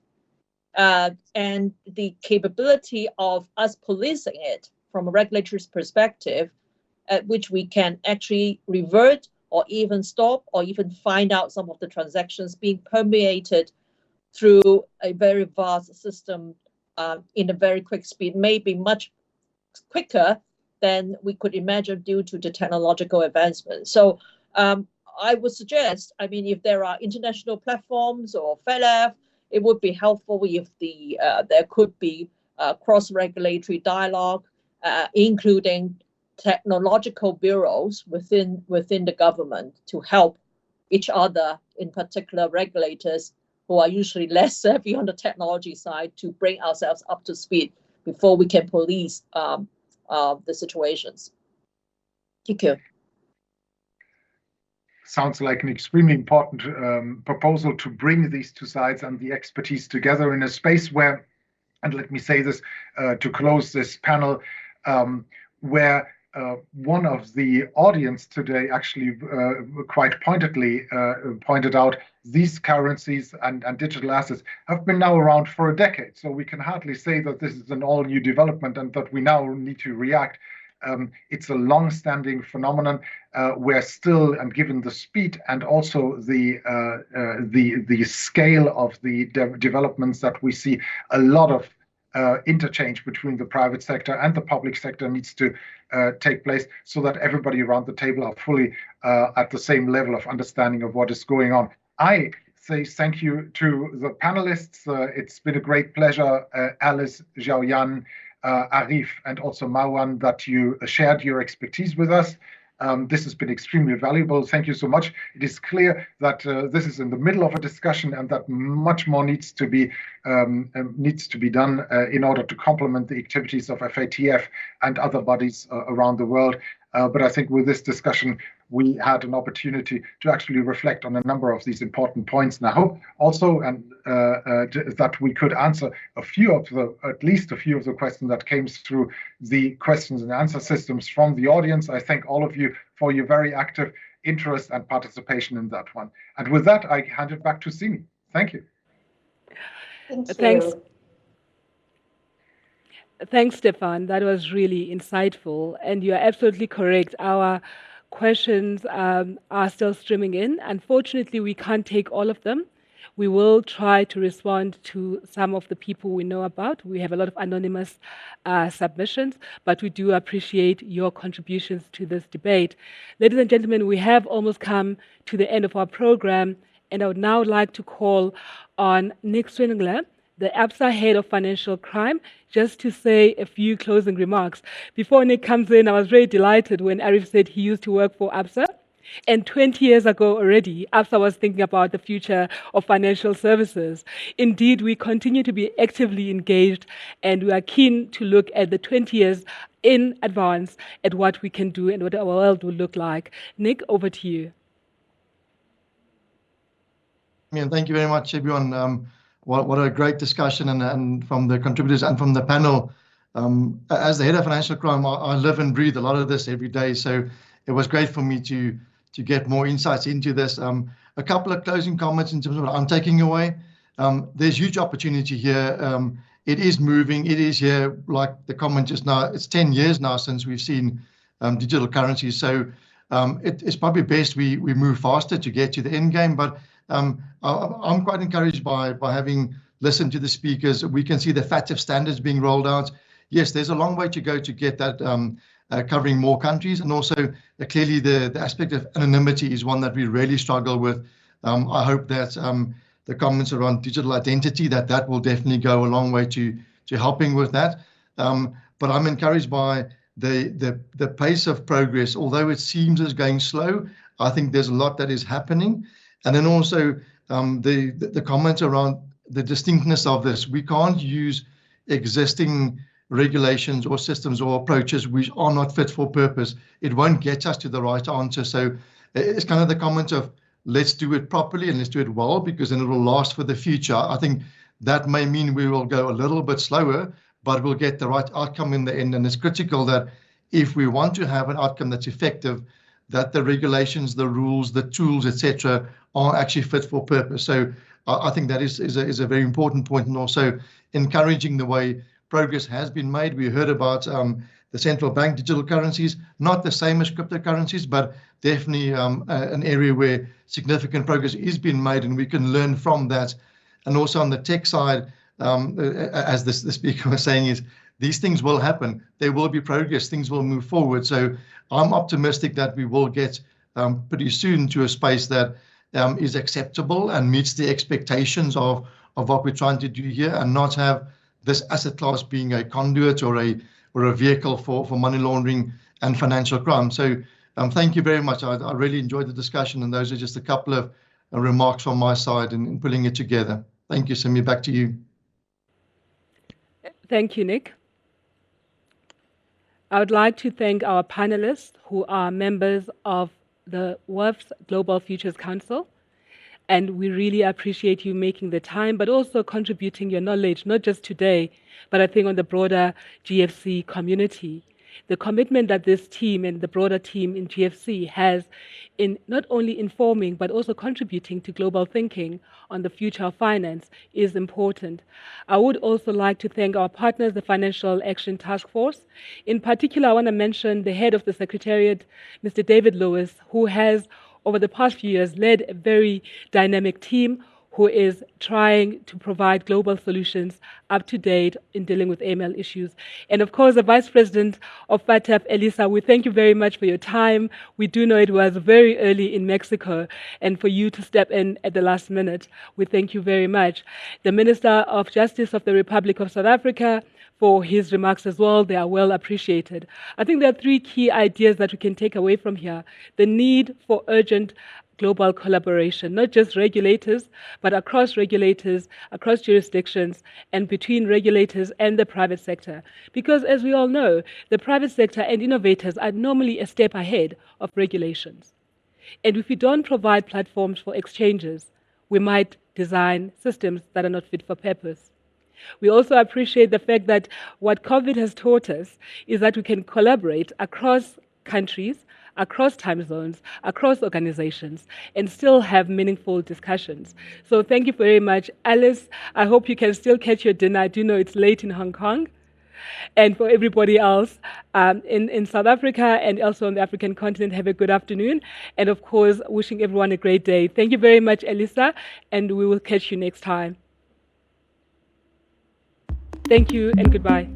and the capability of us policing it from a regulatory perspective, at which we can actually revert or even stop or even find out some of the transactions being permeated through a very vast system in a very quick speed, may be much quicker than we could imagine due to the technological advancement. So I would suggest, I mean, if there are international platforms or FATF, it would be helpful if there could be cross-regulatory dialogue, including technological bureaus within the government to help each other, in particular regulators who are usually less savvy on the technology side, to bring ourselves up to speed before we can police the situations. Thank you. Sounds like an extremely important proposal to bring these two sides and the expertise together in a space where, and let me say this to close this panel, where one of the audience today actually quite pointedly pointed out these currencies and digital assets have been now around for a decade. So we can hardly say that this is an all new development and that we now need to react. It's a long-standing phenomenon where still, and given the speed and also the scale of the developments that we see, a lot of interchange between the private sector and the public sector needs to take place so that everybody around the table are fully at the same level of understanding of what is going on. I say thank you to the panelists. It's been a great pleasure, Alice, Xiaoyan, Arif, and also Marwan, that you shared your expertise with us. This has been extremely valuable. Thank you so much. It is clear that this is in the middle of a discussion and that much more needs to be done in order to complement the activities of FATF and other bodies around the world. But I think with this discussion, we had an opportunity to actually reflect on a number of these important points. And I hope also that we could answer at least a few of the questions that came through the questions and answer systems from the audience. I thank all of you for your very active interest and participation in that one. And with that, I hand it back to Simi. Thank you. Thanks. Thanks, Stefan. That was really insightful. And you're absolutely correct. Our questions are still streaming in. Unfortunately, we can't take all of them. We will try to respond to some of the people we know about. We have a lot of anonymous submissions, but we do appreciate your contributions to this debate. Ladies and gentlemen, we have almost come to the end of our program, and I would now like to call on Nick Swiningler, the Absa head of financial crime, just to say a few closing remarks. Before Nick comes in, I was very delighted when Arif said he used to work for Absa. And 20 years ago already, Absa was thinking about the future of financial services. Indeed, we continue to be actively engaged, and we are keen to look at the 20 years in advance at what we can do and what our world will look like. Nick, over to you. Thank you very much, everyone. What a great discussion, and from the contributors and from the panel. As the head of financial crime, I live and breathe a lot of this every day. So it was great for me to get more insights into this. A couple of closing comments in terms of what I'm taking away. There's huge opportunity here. It is moving. It is here, like the comment just now. It's 10 years now since we've seen digital currencies. So it's probably best we move faster to get to the end game. But I'm quite encouraged by having listened to the speakers. We can see the FATF standards being rolled out. Yes, there's a long way to go to get that covering more countries. And also clearly the aspect of anonymity is one that we really struggle with. I hope that the comments around digital identity, that will definitely go a long way to helping with that. But I'm encouraged by the pace of progress. Although it seems as going slow, I think there's a lot that is happening. And then also the comment around the distinctness of this. We can't use existing regulations or systems or approaches which are not fit for purpose. It won't get us to the right answer. So it's kind of the comment of let's do it properly and let's do it well, because then it will last for the future. I think that may mean we will go a little bit slower, but we'll get the right outcome in the end. And it's critical that if we want to have an outcome that's effective, that the regulations, the rules, the tools, etc., are actually fit for purpose. So I think that is a very important point, and also encouraging the way progress has been made. We heard about the central bank digital currencies, not the same as cryptocurrencies, but definitely an area where significant progress is being made, and we can learn from that. And also on the tech side, as the speaker was saying, is these things will happen. There will be progress. Things will move forward. So I'm optimistic that we will get pretty soon to a space that is acceptable and meets the expectations of what we're trying to do here, and not have this asset class being a conduit or a vehicle for money laundering and financial crime. So thank you very much. I really enjoyed the discussion, and those are just a couple of remarks from my side in pulling it together. Thank you, Simi. Back to you. Thank you, Nick. I would like to thank our panelists who are members of the WEF's Global Futures Council. And we really appreciate you making the time, but also contributing your knowledge, not just today, but I think on the broader GFC community. The commitment that this team and the broader team in GFC has in not only informing, but also contributing to global thinking on the future of finance is important. I would also like to thank our partners, the Financial Action Task Force. In particular, I want to mention the head of the Secretariat, Mr. David Lewis, who has over the past few years led a very dynamic team who is trying to provide global solutions up to date in dealing with AML issues. And of course, the Vice President of FATF, Elisa, we thank you very much for your time. We do know it was very early in Mexico, and for you to step in at the last minute, we thank you very much. The Minister of Justice of the Republic of South Africa, for his remarks as well. They are well appreciated. I think there are three key ideas that we can take away from here. The need for urgent global collaboration, not just regulators, but across regulators, across jurisdictions, and between regulators and the private sector. Because as we all know, the private sector and innovators are normally a step ahead of regulations. And if we don't provide platforms for exchanges, we might design systems that are not fit for purpose. We also appreciate the fact that what COVID has taught us is that we can collaborate across countries, across time zones, across organizations, and still have meaningful discussions. So thank you very much. Alice, I hope you can still catch your dinner. I do know it's late in Hong Kong. And for everybody else in South Africa and also on the African continent, have a good afternoon. And of course, wishing everyone a great day. Thank you very much, Elisa, and we will catch you next time. Thank you and goodbye.